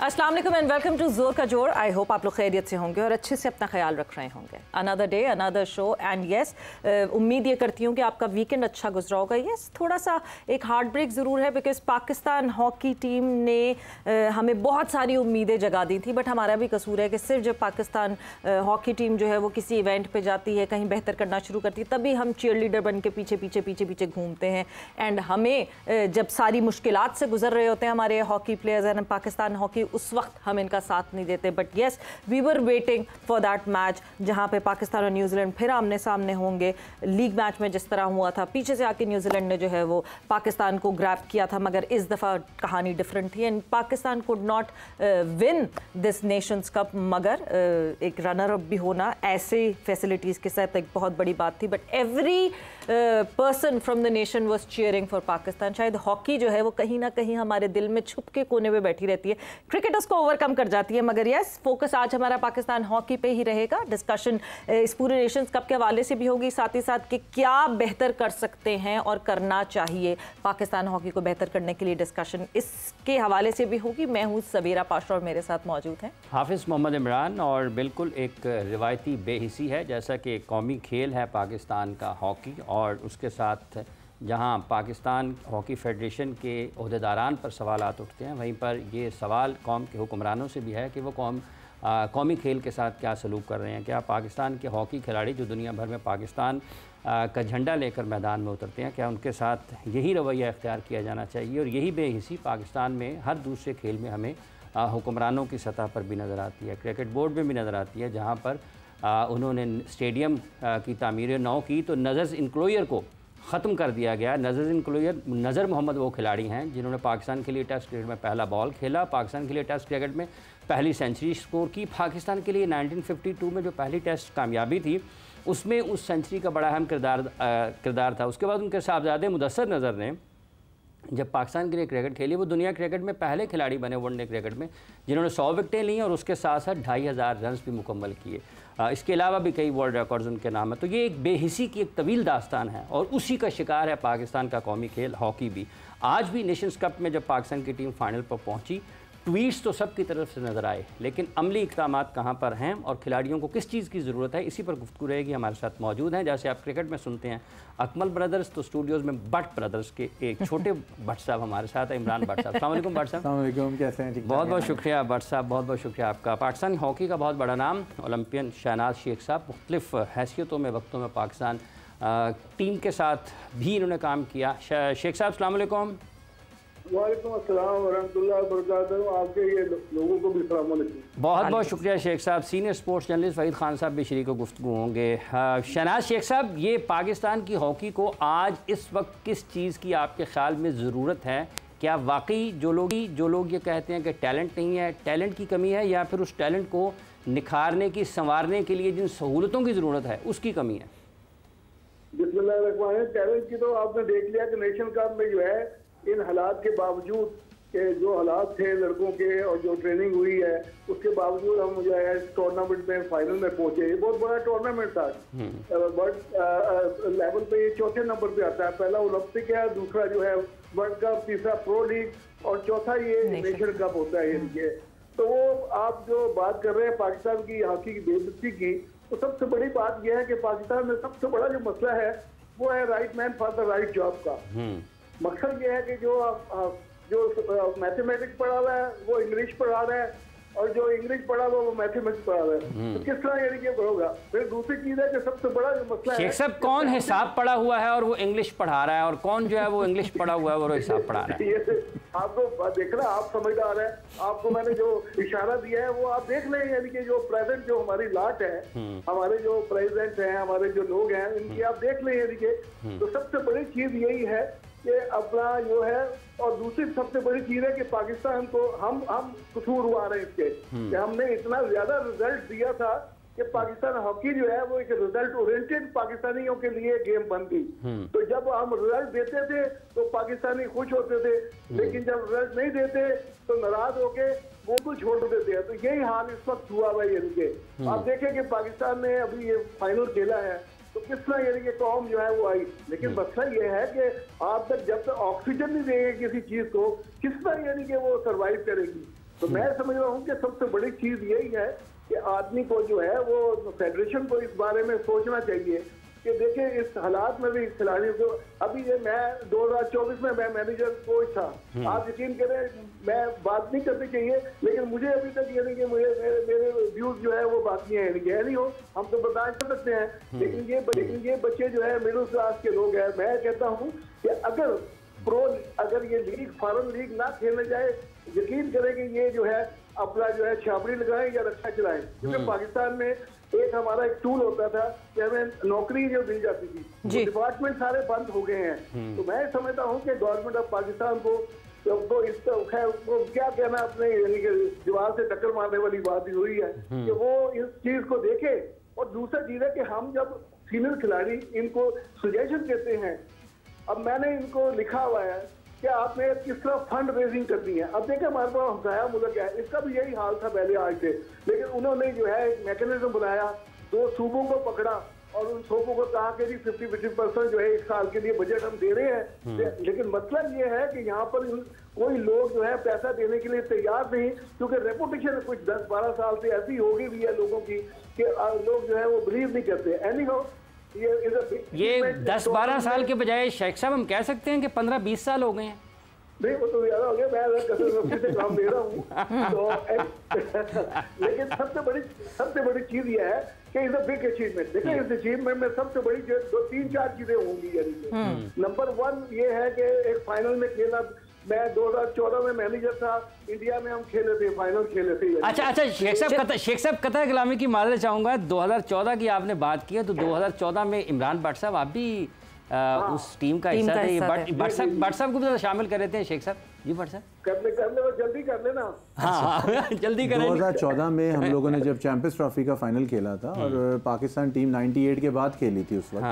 अस्सलाम वालेकुम and welcome to जोर का जोर। आई होप आप लोग खैरियत से होंगे और अच्छे से अपना ख्याल रख रहे होंगे। Another day another show and yes, उम्मीद ये करती हूँ कि आपका वीकेंड अच्छा गुजरा होगा। यस, थोड़ा सा एक हार्ट ब्रेक ज़रूर है बिकॉज पाकिस्तान हॉकी टीम ने हमें बहुत सारी उम्मीदें जगा दी थी, बट हमारा भी कसूर है कि सिर्फ जब पाकिस्तान हॉकी टीम जो है वो किसी इवेंट पर जाती है, कहीं बेहतर करना शुरू करती है, तभी हम चीयर लीडर बन के पीछे पीछे पीछे पीछे घूमते हैं। एंड हमें जब सारी मुश्किलात से गुजर रहे होते हैं हमारे hockey players and Pakistan hockey, उस वक्त हम इनका साथ नहीं देते। But yes, we were waiting for that match जहां पे पाकिस्तान और न्यूजीलैंड फिर आमने सामने होंगे। लीग मैच में जिस तरह हुआ था, पीछे से आके न्यूजीलैंड ने जो है वो पाकिस्तान को ग्रैब किया था, मगर इस दफ़ा कहानी डिफरेंट थी and Pakistan could not win this Nations cup. मगर एक रनर अप भी होना ऐसे फैसिलिटीज़ के साथ एक बहुत बड़ी बात थी। But every person from the nation was cheering for Pakistan. शायद हॉकी जो है वो कहीं ना कहीं हमारे दिल में छुप के कोने में बैठी रहती है, क्रिकेट उसको ओवरकम कर जाती है। मगर यस, फोकस आज हमारा पाकिस्तान हॉकी पे ही रहेगा। डिस्कशन इस पूरे नेशंस कप के हवाले से भी होगी, साथ ही साथ कि क्या बेहतर कर सकते हैं और करना चाहिए पाकिस्तान हॉकी को बेहतर करने के लिए, डिस्कशन इसके हवाले से भी होगी। मैं हूँ सवेरा पाशा और मेरे साथ मौजूद हैं हाफिज़ मोहम्मद इमरान। और बिल्कुल एक रिवायती बेहिसी है, जैसा कि कौमी खेल है पाकिस्तान का हॉकी, और उसके साथ जहां पाकिस्तान हॉकी फेडरेशन के अहदेदारान पर सवालात उठते हैं, वहीं पर ये सवाल कौम के हुक्मरानों से भी है कि वो कौमी खेल के साथ क्या सलूक कर रहे हैं। क्या पाकिस्तान के हॉकी खिलाड़ी जो दुनिया भर में पाकिस्तान का झंडा लेकर मैदान में उतरते हैं, क्या उनके साथ यही रवैया इख्तियार किया जाना चाहिए। और यही बेहिसी पाकिस्तान में हर दूसरे खेल में हमें हुक्मरानों की सतह पर भी नज़र आती है, क्रिकेट बोर्ड में भी नज़र आती है, जहाँ पर उन्होंने स्टेडियम की तामीर नौ की तो नज़र इंक्लोयर को ख़त्म कर दिया गया। नज़र मोहम्मद वो खिलाड़ी हैं जिन्होंने पाकिस्तान के लिए टेस्ट क्रिकेट में पहला बॉल खेला, पाकिस्तान के लिए टेस्ट क्रिकेट में पहली सेंचुरी स्कोर की। पाकिस्तान के लिए 1952 में जो पहली टेस्ट कामयाबी थी, उसमें उस सेंचुरी का बड़ा अहम किरदार था। उसके बाद उनके साहबजादे मुदस्सर नज़र ने जब पाकिस्तान के लिए क्रिकेट खेली, वो दुनिया क्रिकेट में पहले खिलाड़ी बने वनडे क्रिकेट में जिन्होंने 100 विकेटें ली और उसके साथ साथ 2500 रन भी मुकम्मल किए। इसके अलावा भी कई वर्ल्ड रिकॉर्ड्स उनके नाम है। तो ये एक बेहिसी की एक तवील दास्तान है और उसी का शिकार है पाकिस्तान का कौमी खेल हॉकी भी। आज भी नेशंस कप में जब पाकिस्तान की टीम फाइनल पर पहुंची, ट्वीट्स तो सबकी तरफ से नज़र आए, लेकिन अमली इक़दामात कहाँ पर हैं और खिलाड़ियों को किस चीज़ की ज़रूरत है, इसी पर गुफ्तगू रहेगी। हमारे साथ मौजूद हैं, जैसे आप क्रिकेट में सुनते हैं अकमल ब्रदर्स, तो स्टूडियोज़ में भट्ट ब्रदर्स के एक छोटे भट्ट साहब हमारे साथ हैं, इमरान भट्ट साहब। अस्सलाम वालेकुम भट्ट साहब। अस्सलाम वालेकुम, कैसे हैं? बहुत बहुत शुक्रिया भट्ट साहब, बहुत बहुत शुक्रिया आपका। पाकिस्तानी हॉकी का बहुत बड़ा नाम ओलंपियन शहनाज शेख साहब, मुख्तलिफ़ हैसियतों में वक्तों में पाकिस्तान टीम के साथ भी इन्होंने काम किया। शेख साहब अस्सलाम वालेकुम। वालेकुम अस्सलाम वरहमतुल्लाहि वबरकातुहू। आपके ये लोगों को भी सलाम वालेकुम। बहुत बहुत शुक्रिया शेख साहब। Senior sports journalist Waheed Khan साहब भी शरीक गुफ्तगू होंगे। शहनाज शेख साहब, ये पाकिस्तान की हॉकी को आज इस वक्त किस चीज़ की आपके ख्याल में ज़रूरत है? क्या वाकई जो लोग ये कहते हैं कि टैलेंट नहीं है, टैलेंट की कमी है, या फिर उस टैलेंट को निखारने की, संवारने के लिए जिन सहूलतों की ज़रूरत है उसकी कमी है? बिस्मिल्लाहिर्रहमानिर्रहीम। टैलेंट की तो आपने देख लिया कि नेशन कप में जो है इन हालात के बावजूद के जो हालात थे लड़कों के और जो ट्रेनिंग हुई है, उसके बावजूद हम जो है टूर्नामेंट में फाइनल में पहुंचे। ये बहुत बड़ा टूर्नामेंट था, बट लेवल पे ये चौथे नंबर पे आता है। पहला ओलंपिक है, दूसरा जो है वर्ल्ड कप, तीसरा प्रो लीग और चौथा ये नेशन कप होता है ये। तो वो आप जो बात कर रहे हैं पाकिस्तान की हॉकी की बेइज्जती की, तो सबसे बड़ी बात यह है कि पाकिस्तान में सबसे बड़ा जो मसला है वो है right man for the right job का। मकसद ये है कि जो मैथमेटिक्स पढ़ा हुआ है वो इंग्लिश पढ़ा रहा है, और जो इंग्लिश पढ़ा हुआ वो मैथमेटिक्स पढ़ा रहा है, तो किस तरह यानी कि होगा। फिर दूसरी चीज़ है कि सबसे बड़ा जो मसला है, शेख साहब, कौन हिसाब पढ़ा हुआ है और वो इंग्लिश पढ़ा रहा है, और कौन जो है वो इंग्लिश पढ़ा हुआ है और वो हिसाब पढ़ा रहा है? ये आपको देख रहा, आप समझदार है, आपको मैंने जो इशारा दिया है वो आप देख लें। यानी कि जो प्रेजेंट जो हमारी लाट है, हमारे जो प्रेसिडेंट हैं, हमारे जो लोग हैं, इनकी आप देख लें। यानी कि तो सबसे बड़ी चीज यही है कि अपना जो है, और दूसरी सबसे बड़ी चीज है कि पाकिस्तान को हम कसूर हुआ रहे इसके कि हमने इतना ज्यादा रिजल्ट दिया था कि पाकिस्तान हॉकी जो है वो एक रिजल्ट ओरिएंटेड पाकिस्तानियों के लिए गेम बन गई। तो जब हम रिजल्ट देते थे तो पाकिस्तानी खुश होते थे, लेकिन जब रिजल्ट नहीं देते तो नाराज होके वो तो छोड़ देते हैं। तो यही हाल इस वक्त हुआ है। यानी कि आप देखें कि पाकिस्तान ने अभी ये फाइनल खेला है, तो किस तरह यानी कि कौम जो है वो आई, लेकिन मसला ये है कि आप तक जब तक ऑक्सीजन नहीं देंगे किसी चीज को, किस तरह यानी कि वो सरवाइव करेगी। तो मैं समझ रहा हूँ कि सबसे बड़ी चीज यही है कि आदमी को जो है वो फेडरेशन को इस बारे में सोचना चाहिए कि देखिए इस हालात में भी खिलाड़ियों को, अभी ये मैं 2024 में मैं मैनेजर कोच था, आप यकीन करें मैं बात नहीं करनी चाहिए, लेकिन मुझे अभी तक ये नहीं कि मुझे मेरे व्यूज जो है वो बात नहीं है नहीं हो, हम तो बर्दाश्त कर सकते हैं, लेकिन ये बच्चे जो है मिडिल क्लास के लोग हैं। मैं कहता हूँ कि अगर ये लीग फॉरेन लीग ना खेलने जाए, यकीन करें कि ये जो है अपना जो है छाबड़ी लगाएं या रक्षा चलाएं, क्योंकि पाकिस्तान में एक हमारा एक टूल होता था कि हमें नौकरी जो मिल जाती थी, तो डिपार्टमेंट सारे बंद हो गए हैं। तो मैं समझता हूँ कि गवर्नमेंट ऑफ पाकिस्तान को तो इस वो क्या कहना अपने यानी कि दीवार से टक्कर मारने वाली बात ही हुई है कि वो इस चीज को देखे। और दूसरा चीज है कि हम जब सीनियर खिलाड़ी इनको सुजेशन देते हैं, अब मैंने इनको लिखा हुआ है कि आपने किस तरह फंड रेजिंग करनी है। अब देखिए हमारे पास हमसाया मुल्क है, इसका भी यही हाल था पहले आज से, लेकिन उन्होंने जो है एक मैकेनिज्म बनाया, 2 सूबों को पकड़ा और उन सूबों को कहा कि जी 50% जो है 1 साल के लिए बजट हम दे रहे हैं। लेकिन मतलब ये है कि यहाँ पर कोई लोग जो है पैसा देने के लिए तैयार नहीं, क्योंकि रेपुटेशन कुछ 10-12 साल से ऐसी हो गई है लोगों की कि लोग जो है वो बिलीव नहीं करते। एनीहाउ ये 10-12 साल के बजाय शेख साहब हम कह सकते हैं कि 15-20 साल हो गए हैं। नहीं वो तो ज्यादा हो गया, मैं कसर से काम दे रहा हूँ तो लेकिन सबसे बड़ी चीज ये है कि इज अ बिग अचीवमेंट। देखिए इस अचीवमेंट में सबसे बड़ी 2-3-4 चीजें होंगी। यानी नंबर 1 ये है कि एक फाइनल में खेला, मैं 2014 में मैनेजर था, इंडिया में हम खेले थे, फाइनल खेले थे। अच्छा शेख साहब कतई कलामी की माजरत चाहूँगा, 2014 की आपने बात की है, तो 2014 में इमरान भट्ट साहब आप भी उस टीम का हिस्सा थे। भट्ट साहब को भी शामिल कर रहे थे शेख साहब जी। भट्ट साहब करने वो जल्दी कर लेना। हाँ जल्दी करें। 2014 में हम लोगों ने जब चैंपियंस ट्रॉफी का फाइनल खेला था और पाकिस्तान टीम 98 के बाद खेली थी उस वक्त,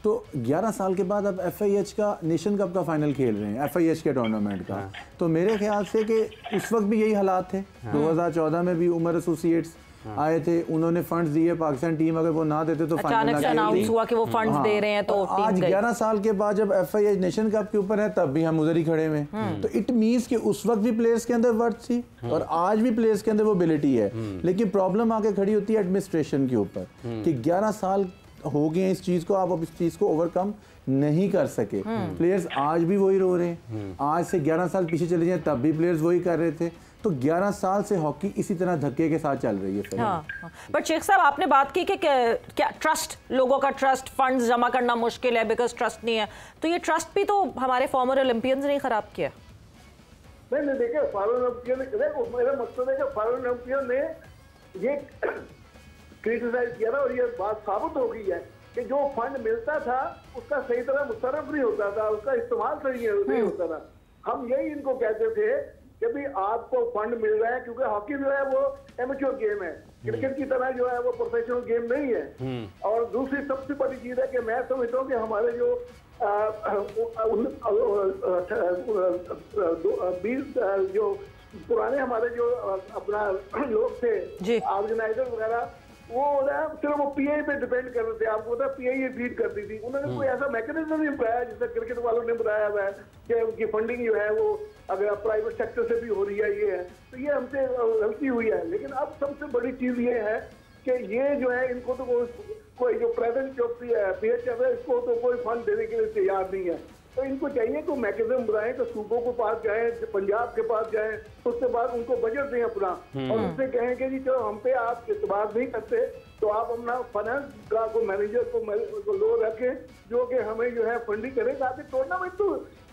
तो 11 साल के बाद अब FIH का नेशन कप का फाइनल खेल रहे हैं, FIH के टूर्नामेंट का। तो मेरे ख्याल से कि उस वक्त भी यही हालात थे। 2014 में भी उमर एसोसिएट्स आए थे, उन्होंने फंड्स दिए, पाकिस्तान टीम अगर वो ना देते तो अचानक से अनाउंस हुआ कि वो फंड्स दे रहे हैं, तो आज 11 साल के बाद जब FIH नेशन कप के ऊपर है तब भी हम उधर ही खड़े में। तो इट मींस कि उस वक्त भी प्लेयर्स के अंदर वर्थ थी और आज भी प्लेयर्स के अंदर वो एबिलिटी है, लेकिन प्रॉब्लम आके खड़ी होती है एडमिनिस्ट्रेशन के ऊपर कि 11 साल हो गए इस चीज को, आप अब इस चीज को ओवरकम नहीं कर सके। प्लेयर्स आज भी वही रो रहे हैं, आज से 11 साल पीछे चले जाए तब भी प्लेयर्स वही कर रहे थे। तो 11 साल से हॉकी इसी तरह धक्के के साथ चल रही है। हाँ। बट शेख साहब आपने बात की कि क्या ट्रस्ट, लोगों का ट्रस्ट, फंड्स जमा करना मुश्किल है बिकॉज ट्रस्ट नहीं है, तो ये ट्रस्ट भी तो हमारे फॉर्मर ओलंपियंस ने खराब किया। नहीं देखिए फॉरेन ओलंपियन, मेरा मकसद है कि फॉरेन ओलंपियन ने ये क्रिटिसाइज किया ना, और ये बात साबित हो गई है कि जो फंड मिलता था उसका सही तरह मुस्तरफ नहीं होता था, उसका इस्तेमाल सही नहीं होता था। हम यही इनको कहते थे कि भाई आपको फंड मिल रहा है, क्योंकि हॉकी जो है वो एमेच्योर गेम है, क्रिकेट की तरह जो है वो प्रोफेशनल गेम नहीं है। और दूसरी सबसे बड़ी चीज है कि मैं समझता हूँ कि हमारे जो 20 जो पुराने हमारे जो अपना लोग थे ऑर्गेनाइजर वगैरह, वो सिर्फ वो PI पे डिपेंड कर रहे थे। आपको पता PI ये फीड करती थी, उन्होंने कोई ऐसा मैकेनिज्म नहीं बनाया जिससे क्रिकेट वालों ने बनाया हुआ है कि उनकी फंडिंग जो है वो अगर प्राइवेट सेक्टर से भी हो रही है, ये है तो ये हमसे गलती हुई है। लेकिन अब सबसे बड़ी चीज ये है कि ये जो है इनको तो कोई जो प्रेजेंट जो PHF है इसको तो कोई फंड देने के लिए तैयार नहीं है। तो इनको चाहिए कि मैकेनिज्म बनाए कि सूबों के पास जाए, पंजाब के पास जाए, उसके बाद उनको बजट दें अपना और उनसे कहें कि जी चलो हम पे आप इतबार नहीं करते तो आप अपना फाइनेंस का को मैनेजर को लो रखें जो कि हमें जो है फंडिंग करे, ताकि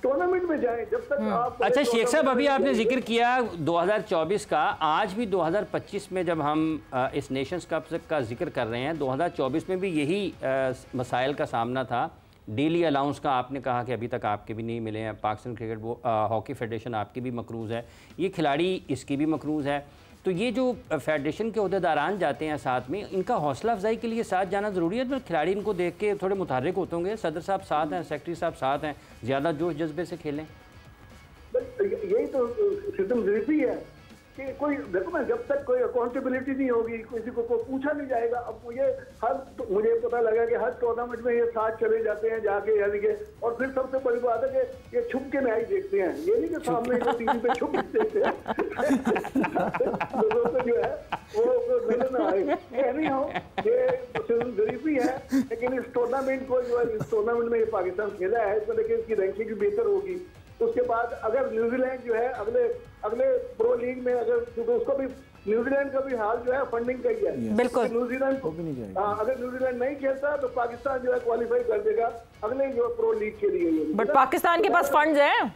टूर्नामेंट में जाएं जब तक आप। अच्छा शेख साहब अभी आपने जिक्र किया 2024 का, आज भी 2025 में जब हम इस नेशंस कप का जिक्र कर रहे हैं, 2024 में भी यही मसाइल का सामना था। डेली अलाउंस का आपने कहा कि अभी तक आपके भी नहीं मिले हैं, पाकिस्तान क्रिकेट हॉकी फेडरेशन आपकी भी मकरूज़ है, ये खिलाड़ी इसकी भी मकरूज़ है। तो ये जो फेडरेशन के अहदेदारान जाते हैं साथ में, इनका हौसला अफजाई के लिए साथ जाना ज़रूरी है। तो खिलाड़ी इनको देख के थोड़े मुतहर्रिक होते होंगे, सदर साहब साथ हैं, सेक्रेटरी साहब साथ हैं, ज़्यादा जोश जज्बे से खेलें। यही तो सिस्टम ज़रूरी है कि कोई देखो ना, जब तक कोई अकाउंटेबिलिटी नहीं होगी, किसी को पूछा नहीं जाएगा। अब मुझे पता लगा कि हर टूर्नामेंट में ये साथ चले जाते हैं जाके, यानी कि, और फिर सबसे बड़ी बात है कि ये छुप के मैच देखते हैं, ये नहीं कि सामने टीवी पे छुप देखते हैं लोगों को जो है वो नजर ना आए। नहीं हो, ये गरीबी है, लेकिन इस टूर्नामेंट को जो है, इस टूर्नामेंट में ये पाकिस्तान खेला है, इसमें देखिए इसकी रैंकिंग भी बेहतर होगी। उसके बाद अगर न्यूजीलैंड जो है अगले प्रो लीग में, अगर क्योंकि उसको भी न्यूजीलैंड का भी हाल जो है फंडिंग का ही है, बिल्कुल न्यूजीलैंड अगर न्यूजीलैंड नहीं खेलता तो पाकिस्तान जो है क्वालिफाई कर देगा अगले जो प्रो लीग के लिए। बट पाकिस्तान के पास फंड्स हैं,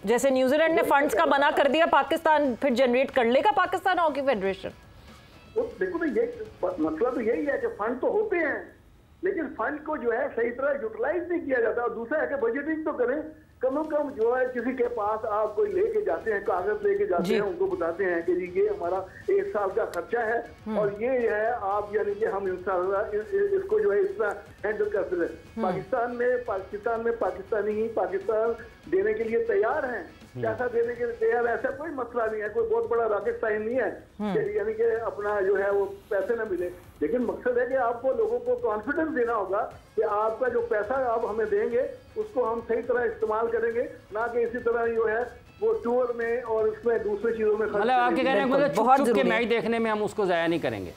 जैसे न्यूजीलैंड ने फंड्स का मना कर दिया, पाकिस्तान फिर जनरेट कर लेगा पाकिस्तान हॉकी फेडरेशन। देखो ना, ये मसला तो यही है कि फंड तो होते हैं, लेकिन फंड को जो है सही तरह यूटिलाइज नहीं किया जाता। और दूसरा है कि बजटिंग तो करें, कम से कम जो है किसी के पास आप कोई लेके जाते हैं, कागज लेके जाते हैं, उनको बताते हैं कि जी ये हमारा 1 साल का खर्चा है और ये है आप, यानी कि हम इंशाल्लाह इसको जो है इस तरह हैंडल करते रहे। पाकिस्तान में पाकिस्तान देने के लिए तैयार हैं, पैसा देने के लिए तैयार, ऐसा कोई मसला नहीं है, कोई बहुत बड़ा रॉकेट साइंस नहीं है यानी कि अपना जो है वो पैसे न मिले। लेकिन मकसद है कि आपको लोगों को कॉन्फिडेंस देना होगा कि आपका जो पैसा आप हमें देंगे उसको हम सही तरह इस्तेमाल करेंगे, ना कि इसी तरह जो है वो टूर में और उसमें दूसरी चीजों में। मतलब आपके कहने का मतलब छुप के मैच देखने में हम उसको जाया नहीं करेंगे।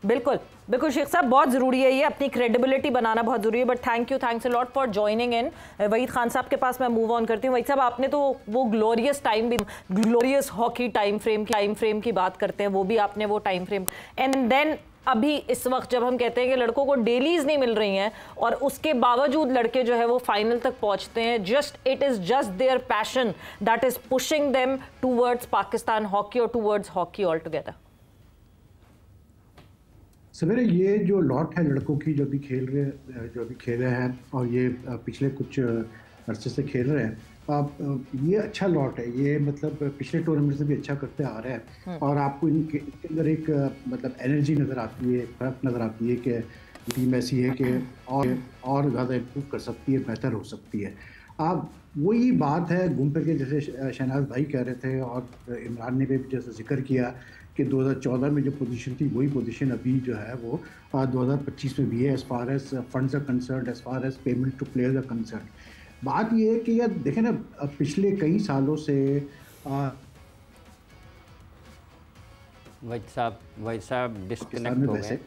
बिल्कुल बिल्कुल शेख साहब, बहुत ज़रूरी है ये, अपनी क्रेडिबिलिटी बनाना बहुत ज़रूरी है। But thanks a lot for joining in. Waheed Khan साहब के पास मैं मूव ऑन करती हूँ। वहीद साहब, आपने तो वो ग्लोरियस टाइम भी, ग्लोरियस हॉकी टाइम फ्रेम की बात करते हैं, वो भी आपने वो टाइम फ्रेम, एंड देन अभी इस वक्त जब हम कहते हैं कि लड़कों को डेलीज नहीं मिल रही हैं और उसके बावजूद लड़के जो है वो फाइनल तक पहुंचते हैं, it is just their passion that is pushing them towards Pakistan hockey और टूवर्ड्स हॉकी ऑल टुगेदर। सवेरे ये जो लॉट है लड़कों की जो अभी खेल रहे हैं और ये पिछले कुछ अरसे से खेल रहे हैं, ये अच्छा लॉट है। ये मतलब पिछले टूर्नामेंट से भी अच्छा करते आ रहे हैं और आपको इनके अंदर एक मतलब एनर्जी नज़र आती है, फर्क नज़र आती है कि टीम ऐसी है कि और ज़्यादा इम्प्रूव कर सकती है, बेहतर हो सकती है। अब वही बात है घूम फिर के, जैसे शहनाज भाई कह रहे थे और इमरान ने भी जैसे जिक्र किया कि 2014 में जो पोजीशन थी वही पोजीशन अभी जो है वो 2025 में भी है, as far as funds are concern, as far as payment to players are concern. बात ये है कि यार देखें ना, पिछले कई सालों से वहीद साहब डिस्कनेक्ट हो गए।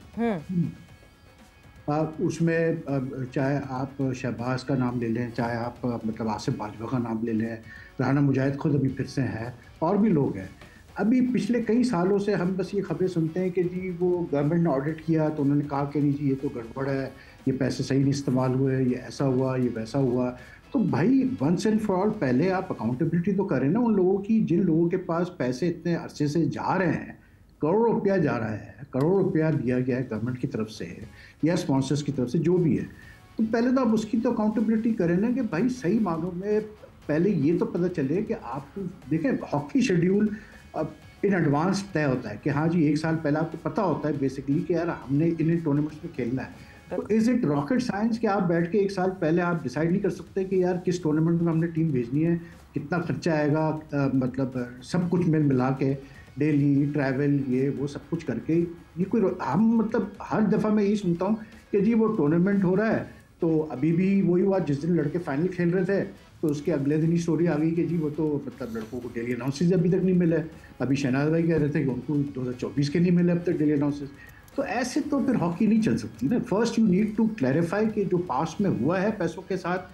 उसमें चाहे आप शहबाज का नाम ले लें, चाहे आप मतलब आसिफ बाजवा का नाम ले लें, राना मुजाहिद खुद अभी फिर से हैं और भी लोग हैं। अभी पिछले कई सालों से हम बस ये खबरें सुनते हैं कि जी वो गवर्नमेंट ने ऑडिट किया तो उन्होंने कहा कि नहीं जी ये तो गड़बड़ है, ये पैसे सही नहीं इस्तेमाल हुए, ये ऐसा हुआ, ये वैसा हुआ। तो भाई वंस एंड फॉर ऑल पहले आप अकाउंटेबिलिटी तो करें ना उन लोगों की, जिन लोगों के पास पैसे इतने अरसे से जा रहे हैं, करोड़ों रुपया जा रहा है, करोड़ों रुपया दिया गया है गवर्नमेंट की तरफ से या स्पॉन्सर्स की तरफ से, जो भी है। तो पहले तो आप उसकी तो अकाउंटेबिलिटी करें ना कि भाई सही मानों में पहले ये तो पता चले कि आप देखें हॉकी शेड्यूल इन एडवांस तय होता है कि हाँ जी 1 साल पहले आपको पता होता है बेसिकली कि यार हमने इन टूर्नामेंट्स में खेलना है। तो इज इट रॉकेट साइंस कि आप बैठ के 1 साल पहले आप डिसाइड नहीं कर सकते कि यार किस टूर्नामेंट में हमने टीम भेजनी है, कितना खर्चा आएगा, मतलब सब कुछ मिला के डेली ट्रैवल ये वो सब कुछ करके ये कोई हम मतलब हर दफ़ा मैं यही सुनता हूँ कि जी वो टूर्नामेंट हो रहा है तो अभी भी वही हुआ जिस दिन लड़के फाइनल खेल रहे थे तो उसके अगले दिन ही स्टोरी आ गई कि जी वो तो मतलब लड़कों को डेली अनाउंसेस अभी तक नहीं मिले। अभी शहनाज भाई कह रहे थे कि उनको 2024 के नहीं मिले अब तक डेली अनाउंसेस। तो ऐसे तो फिर हॉकी नहीं चल सकती ना। First you need to clarify कि जो पास्ट में हुआ है पैसों के साथ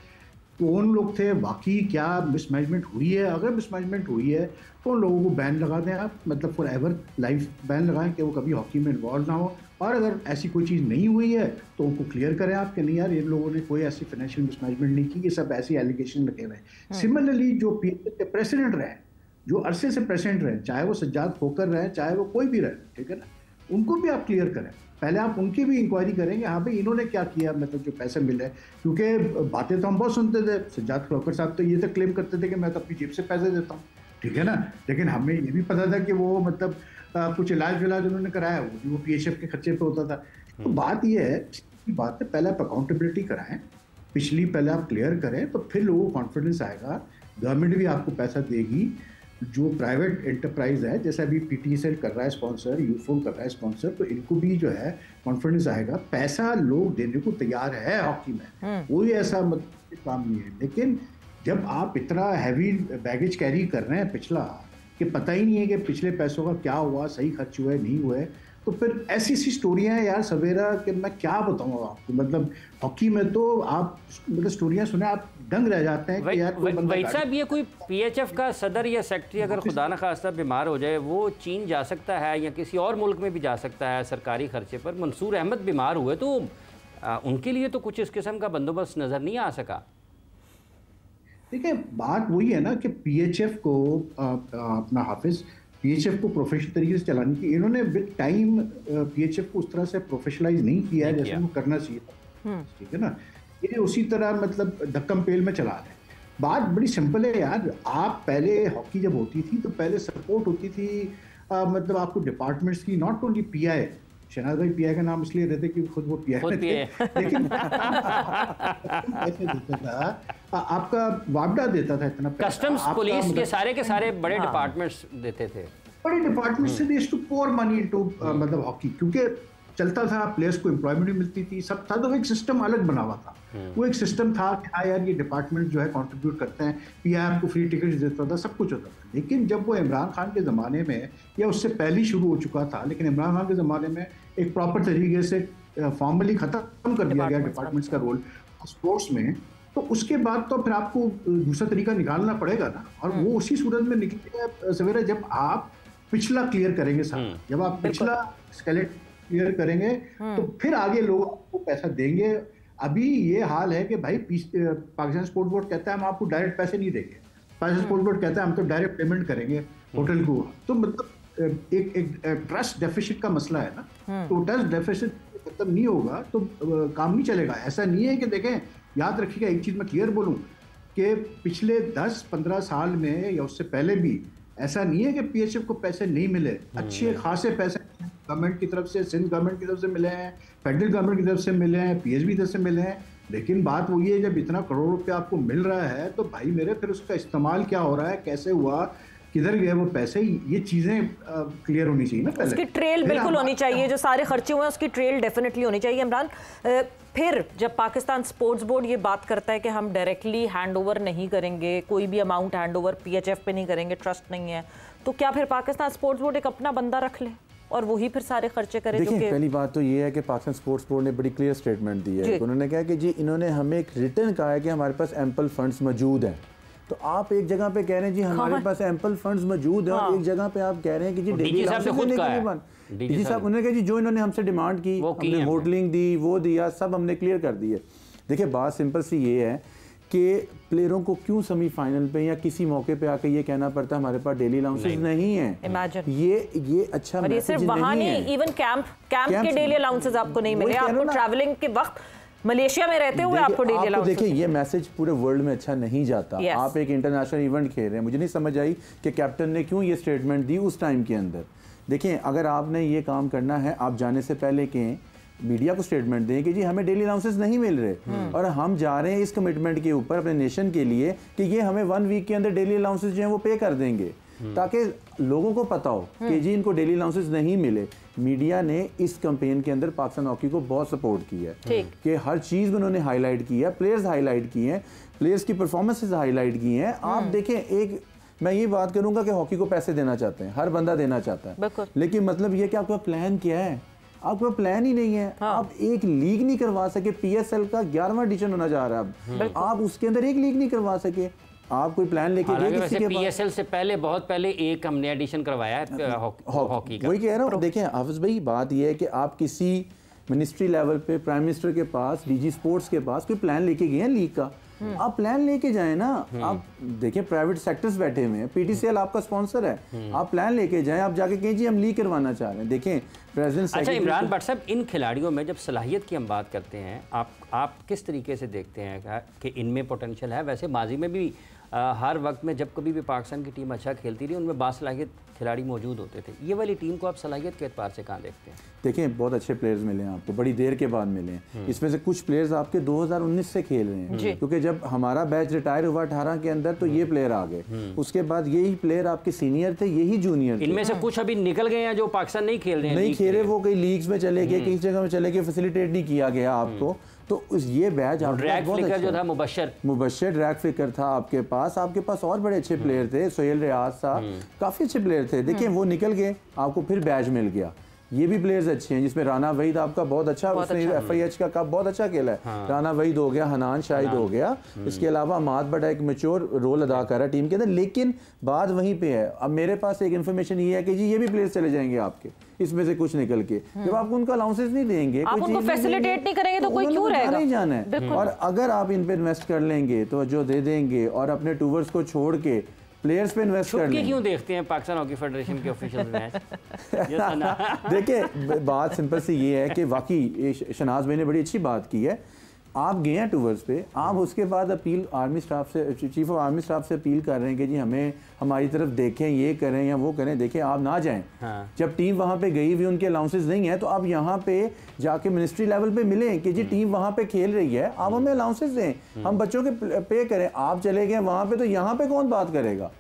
कौन लोग थे, वाकई क्या मिसमैनेजमेंट हुई है। अगर मिसमैनेजमेंट हुई है तो उन लोगों को बैन लगा दें आप, मतलब फॉर एवर लाइफ बैन लगाएं कि वो कभी हॉकी में इन्वॉल्व ना हो। और अगर ऐसी कोई चीज़ नहीं हुई है तो उनको क्लियर करें आप कि नहीं यार इन लोगों ने कोई ऐसी फाइनेंशियल मिसमैनेजमेंट नहीं की, ये सब ऐसी एलिगेशन लगे हुए हैं। सिमिलरली जो प्रेसिडेंट रहे, जो अरसे से प्रेसिडेंट रहे, चाहे वो सज्जाद खोकर रहे, चाहे वो कोई भी रहे, ठीक है ना, उनको भी आप क्लियर करें। पहले आप उनकी भी इंक्वायरी करेंगे, हाँ भाई इन्होंने क्या किया, मतलब जो पैसे मिले। क्योंकि बातें तो हम बहुत सुनते थे, सज्जाद खोकर साहब तो ये तक क्लेम करते थे कि मैं तो अपनी जेब से पैसे देता हूँ, ठीक है ना, लेकिन हमें ये भी पता था कि वो मतलब कुछ इलाज विलाज उन्होंने कराया, वो PHF के खर्चे पे होता था। तो बात ये है, पहले आप अकाउंटेबिलिटी कराएं, पिछली पहले आप क्लियर करें, तो फिर लोगों को कॉन्फिडेंस आएगा, गवर्नमेंट भी आपको पैसा देगी। जो प्राइवेट एंटरप्राइज है, जैसे अभी PTCL कर रहा है स्पॉन्सर, यूफोन कर रहा है स्पॉन्सर, तो इनको भी जो है कॉन्फिडेंस आएगा, पैसा लोग देने को तैयार है हॉकी में, कोई ऐसा काम नहीं है। लेकिन जब आप इतना हैवी बैगेज कैरी कर रहे हैं पिछला, कि पता ही नहीं है कि पिछले पैसों का क्या हुआ, सही खर्च हुआ है नहीं हुआ है, तो फिर ऐसी स्टोरियां हैं यार सवेरा कि मैं क्या बताऊं आपको। मतलब हॉकी में तो आप मतलब स्टोरियां सुने आप दंग रह जाते हैं कि यार वही साहब, ये कोई PHF का सदर या सेक्रेटरी अगर खुदा न खास्ता बीमार हो जाए, वो चीन जा सकता है या किसी और मुल्क में भी जा सकता है सरकारी खर्चे पर। मंसूर अहमद बीमार हुए तो उनके लिए तो कुछ इस किस्म का बंदोबस्त नज़र नहीं आ सका। देखिए बात वही है ना कि PHF को अपना हाफिज PHF को प्रोफेशनल तरीके से चलाने की, इन्होंने विद टाइम PHF को उस तरह से प्रोफेशनलाइज नहीं किया है जैसे उनको करना चाहिए था, ठीक है ना। ये उसी तरह मतलब धक्कम पेल में चला रहे हैं। बात बड़ी सिंपल है यार, आप पहले हॉकी जब होती थी तो पहले सपोर्ट होती थी मतलब आपको डिपार्टमेंट्स की, नॉट ओनली PI, शहनाज भाई PI का नाम इसलिए रहते कि खुद वो PI थे, लेकिन ऐसे देता था आपका वापडा देता था इतना, कस्टम्स पुलिस के सारे बड़े डिपार्टमेंट्स देते थे, बड़े डिपार्टमेंट से देश टू पोर मनी इनटू मतलब हॉकी, क्योंकि चलता था, प्लेयर्स को एम्प्लॉयमेंट भी मिलती थी, सब था, तो एक सिस्टम अलग बना हुआ था। वो एक सिस्टम था कि हाँ यार ये डिपार्टमेंट जो है कंट्रीब्यूट करते हैं, PI आपको फ्री टिकट देता था, सब कुछ होता था। लेकिन जब वो इमरान खान के ज़माने में, या उससे पहले शुरू हो चुका था, लेकिन इमरान खान के ज़माने में एक प्रॉपर तरीके से फॉर्मली ख़त्म कर दिया गया डिपार्टमेंट्स का रोल स्पोर्ट्स में, तो उसके बाद तो फिर आपको दूसरा तरीका निकालना पड़ेगा ना। और वो उसी सूरत में निकलेगा सवेरे, जब आप पिछला क्लियर करेंगे साहब, जब आप पिछला स्केलेट क्लियर करेंगे तो फिर आगे लोग आपको पैसा देंगे। अभी ये हाल है कि भाई पाकिस्तान स्पोर्ट्स बोर्ड कहता है हम आपको डायरेक्ट पैसे नहीं देंगे, पाकिस्तान स्पोर्ट्स बोर्ड कहता है हम तो डायरेक्ट पेमेंट करेंगे होटल को, तो मतलब एक ट्रस्ट डेफिसिट का मसला है ना। तो ट्रस्ट डेफिसिट खत्म नहीं होगा तो काम नहीं चलेगा। ऐसा नहीं है कि देखें, याद रखिएगा एक चीज मैं क्लियर बोलूं कि पिछले 10-15 साल में या उससे पहले भी ऐसा नहीं है कि PHF को पैसे नहीं मिले, अच्छे खासे पैसे गवर्नमेंट की तरफ से, सिंध गवर्नमेंट की तरफ से मिले हैं, फेडरल गवर्नमेंट की तरफ से मिले हैं, PSB की तरफ से मिले हैं। लेकिन बात वही है, जब इतना करोड़ रुपया आपको मिल रहा है तो भाई मेरे फिर उसका इस्तेमाल क्या हो रहा है, कैसे हुआ, किधर गए वो पैसे, ये चीजें क्लियर होनी चाहिए ना। पहले उसकी ट्रेल बिल्कुल होनी चाहिए, जो सारे खर्चे हुए हैं उसकी ट्रेल डेफिनेटली होनी चाहिए। इमरान, फिर जब पाकिस्तान स्पोर्ट्स बोर्ड ये बात करता है कि हम डायरेक्टली हैंड ओवर नहीं करेंगे, कोई भी अमाउंट हैंड ओवर PHF पे नहीं करेंगे, ट्रस्ट नहीं है, तो क्या फिर पाकिस्तान स्पोर्ट्स बोर्ड एक अपना बंदा रख ले और वही फिर सारे खर्चे करे? देखिए पहली बात तो ये है कि पाकिस्तान स्पोर्ट्स बोर्ड ने बड़ी क्लियर स्टेटमेंट दी है। उन्होंने कहा कि जी इन्होंने हमें एक रिटर्न कहा है कि हमारे पास एम्पल फंड्स मौजूद हैं। तो आप एक जगह पे कह रहे हैं जी हमारे पास एम्पल फंड्स मौजूद हैं, और एक जगह पे आप कह रहे हैं कि जी DG साहब उन्होंने कहा जी जो इन्होंने हमसे डिमांड की, हमने होटलिंग दी, वो दिया, सब हमने क्लियर कर दी है। देखिए बात सिंपल सी ये है कि प्लेयरों को क्यों सेमीफाइनल पे या किसी मौके पे आके ये कहना पड़ता है हमारे पास डेली अलाउंसेस नहीं है। इमेजिन ये अच्छा मैसेज सिर्फ वहां नहीं, इवन कैंप के डेली अलाउंसेस आपको नहीं मिले, आपको ट्रैवलिंग के वक्त मलेशिया में रहते हुए आपको डेली अलाउंसेस। देखिए ये मैसेज पूरे वर्ल्ड में अच्छा नहीं जाता। आप एक इंटरनेशनल इवेंट खेल रहे हैं, मुझे नहीं समझ आई कि कैप्टन ने क्यों ये स्टेटमेंट दी उस टाइम के अंदर। देखिए अगर आपने ये काम करना है, आप जाने से पहले कहें, मीडिया को स्टेटमेंट दें कि जी हमें डेली अलाउंसेस नहीं मिल रहे और हम जा रहे हैं इस कमिटमेंट के ऊपर अपने नेशन के लिए कि ये हमें 1 वीक के अंदर डेली अलाउंसेस जो है वो पे कर देंगे, ताकि लोगों को पता हो कि जी इनको डेली अलाउंसेस नहीं मिले। मीडिया ने इस कैंपेन के अंदर पाकिस्तान हॉकी को बहुत सपोर्ट किया है कि हर चीज़ उन्होंने हाईलाइट की है, प्लेयर्स हाईलाइट किए हैं, प्लेयर्स की परफॉर्मेंसेस हाईलाइट की हैं। आप देखें, एक मैं ये बात करूंगा कि हॉकी को पैसे देना चाहते हैं, हर बंदा देना चाहता है, लेकिन मतलब ये कि आपका प्लान क्या है? आपका प्लान ही नहीं है। आप एक लीग नहीं करवा सके, PSL का 11वां एडिशन होना जा रहा है, आप उसके अंदर एक लीग नहीं करवा सके। आप कोई प्लान लेके गए किसी के पास? PSL से पहले बहुत पहले एक हमने एडिशन करवाया है हॉकी का। वही कह रहा हूँ। देखें हाफिज भाई, बात यह है कि आप किसी मिनिस्ट्री लेवल पे प्राइम मिनिस्टर के पास, DG स्पोर्ट्स के पास कोई प्लान लेके गए हैं लीग का, आप प्लान लेके जाएं ना। आप देखिए प्राइवेट सेक्टर्स बैठे हुए हैं, PTCL आपका स्पॉन्सर है, आप प्लान लेके जाएं, आप जाके कहें जी हम लीग करवाना चाह रहे हैं। देखें प्रेसिडेंट। अच्छा इमरान भट्ट साहब, इन खिलाड़ियों में जब सलाहियत की हम बात करते हैं, आप किस तरीके से देखते हैं कि इनमें पोटेंशियल है? वैसे माजी में भी हर वक्त में जब कभी भी पाकिस्तान की टीम अच्छा खेलती रही उनमें बासलाहियत खिलाड़ी मौजूद होते थे। ये वाली टीम को आप सलाहियत के एतबार से कहाँ देखते हैं? देखें, बहुत अच्छे प्लेयर्स मिले हैं आपको, बड़ी देर के बाद मिले हैं। इसमें से कुछ प्लेयर्स आपके 2019 से खेल रहे हैं, क्योंकि जब हमारा बैच रिटायर हुआ 18 के अंदर तो ये प्लेयर आ गए। उसके बाद यही प्लेयर आपके सीनियर थे, यही जूनियर थे। इनमें से कुछ अभी निकल गए हैं जो पाकिस्तान नहीं खेल रहे हैं, नहीं खेले, वो कई लीग्स में चले गए, कई जगह में चले गए, फैसिलिटेट नहीं किया गया आपको। तो ये बैच जो था मुबशर ड्रैग फ्लिकर था आपके पास और बड़े अच्छे प्लेयर थे, सोहेल रियाज था, काफ़ी अच्छे प्लेयर थे। देखिए वो निकल गए, आपको फिर बैच मिल गया। ये भी प्लेयर्स अच्छे हैं, जिसमें राना वहीद आपका बहुत अच्छा, उसने FIH का कप बहुत अच्छा खेला है। राना वहीद हो गया, हनान शाहिद हो गया, इसके अलावा माद बड़ा एक मैच्योर रोल अदा कर रहा है टीम के अंदर। लेकिन बात वहीं पे है, अब मेरे पास एक इन्फॉर्मेशन ये है कि जी ये भी प्लेयर्स चले जाएंगे आपके इसमें से कुछ निकल के। जब आप उनको अलाउंसेस नहीं देंगे, आप उनको फैसिलिटेट नहीं करेंगे तो कोई क्यों रहेगा? नहीं जाना है। और अगर आप इन पे इन्वेस्ट कर लेंगे तो जो दे देंगे और अपने टूवर्स को छोड़ के प्लेयर्स पे इन्वेस्ट कर लेंगे। क्यों देखते हैं पाकिस्तान हॉकी फेडरेशन के ऑफिशियल मैच? देखिए बात सिंपल सी ये है कि वाकई शनाज भाई ने बड़ी अच्छी बात की है। आप गए हैं टूवर्स पे, आप उसके बाद अपील आर्मी स्टाफ से, चीफ ऑफ आर्मी स्टाफ से अपील कर रहे हैं कि जी हमें हमारी तरफ देखें, ये करें या वो करें। देखें आप ना जाएं। जब टीम वहाँ पे गई हुई, उनके अलाउंसेस नहीं है, तो आप यहाँ पे जाके मिनिस्ट्री लेवल पे मिलें कि जी टीम वहाँ पे खेल रही है, आप हमें अलाउंसेस दें, हम बच्चों के पे करें। आप चले गए वहाँ पे तो यहाँ पे कौन बात करेगा?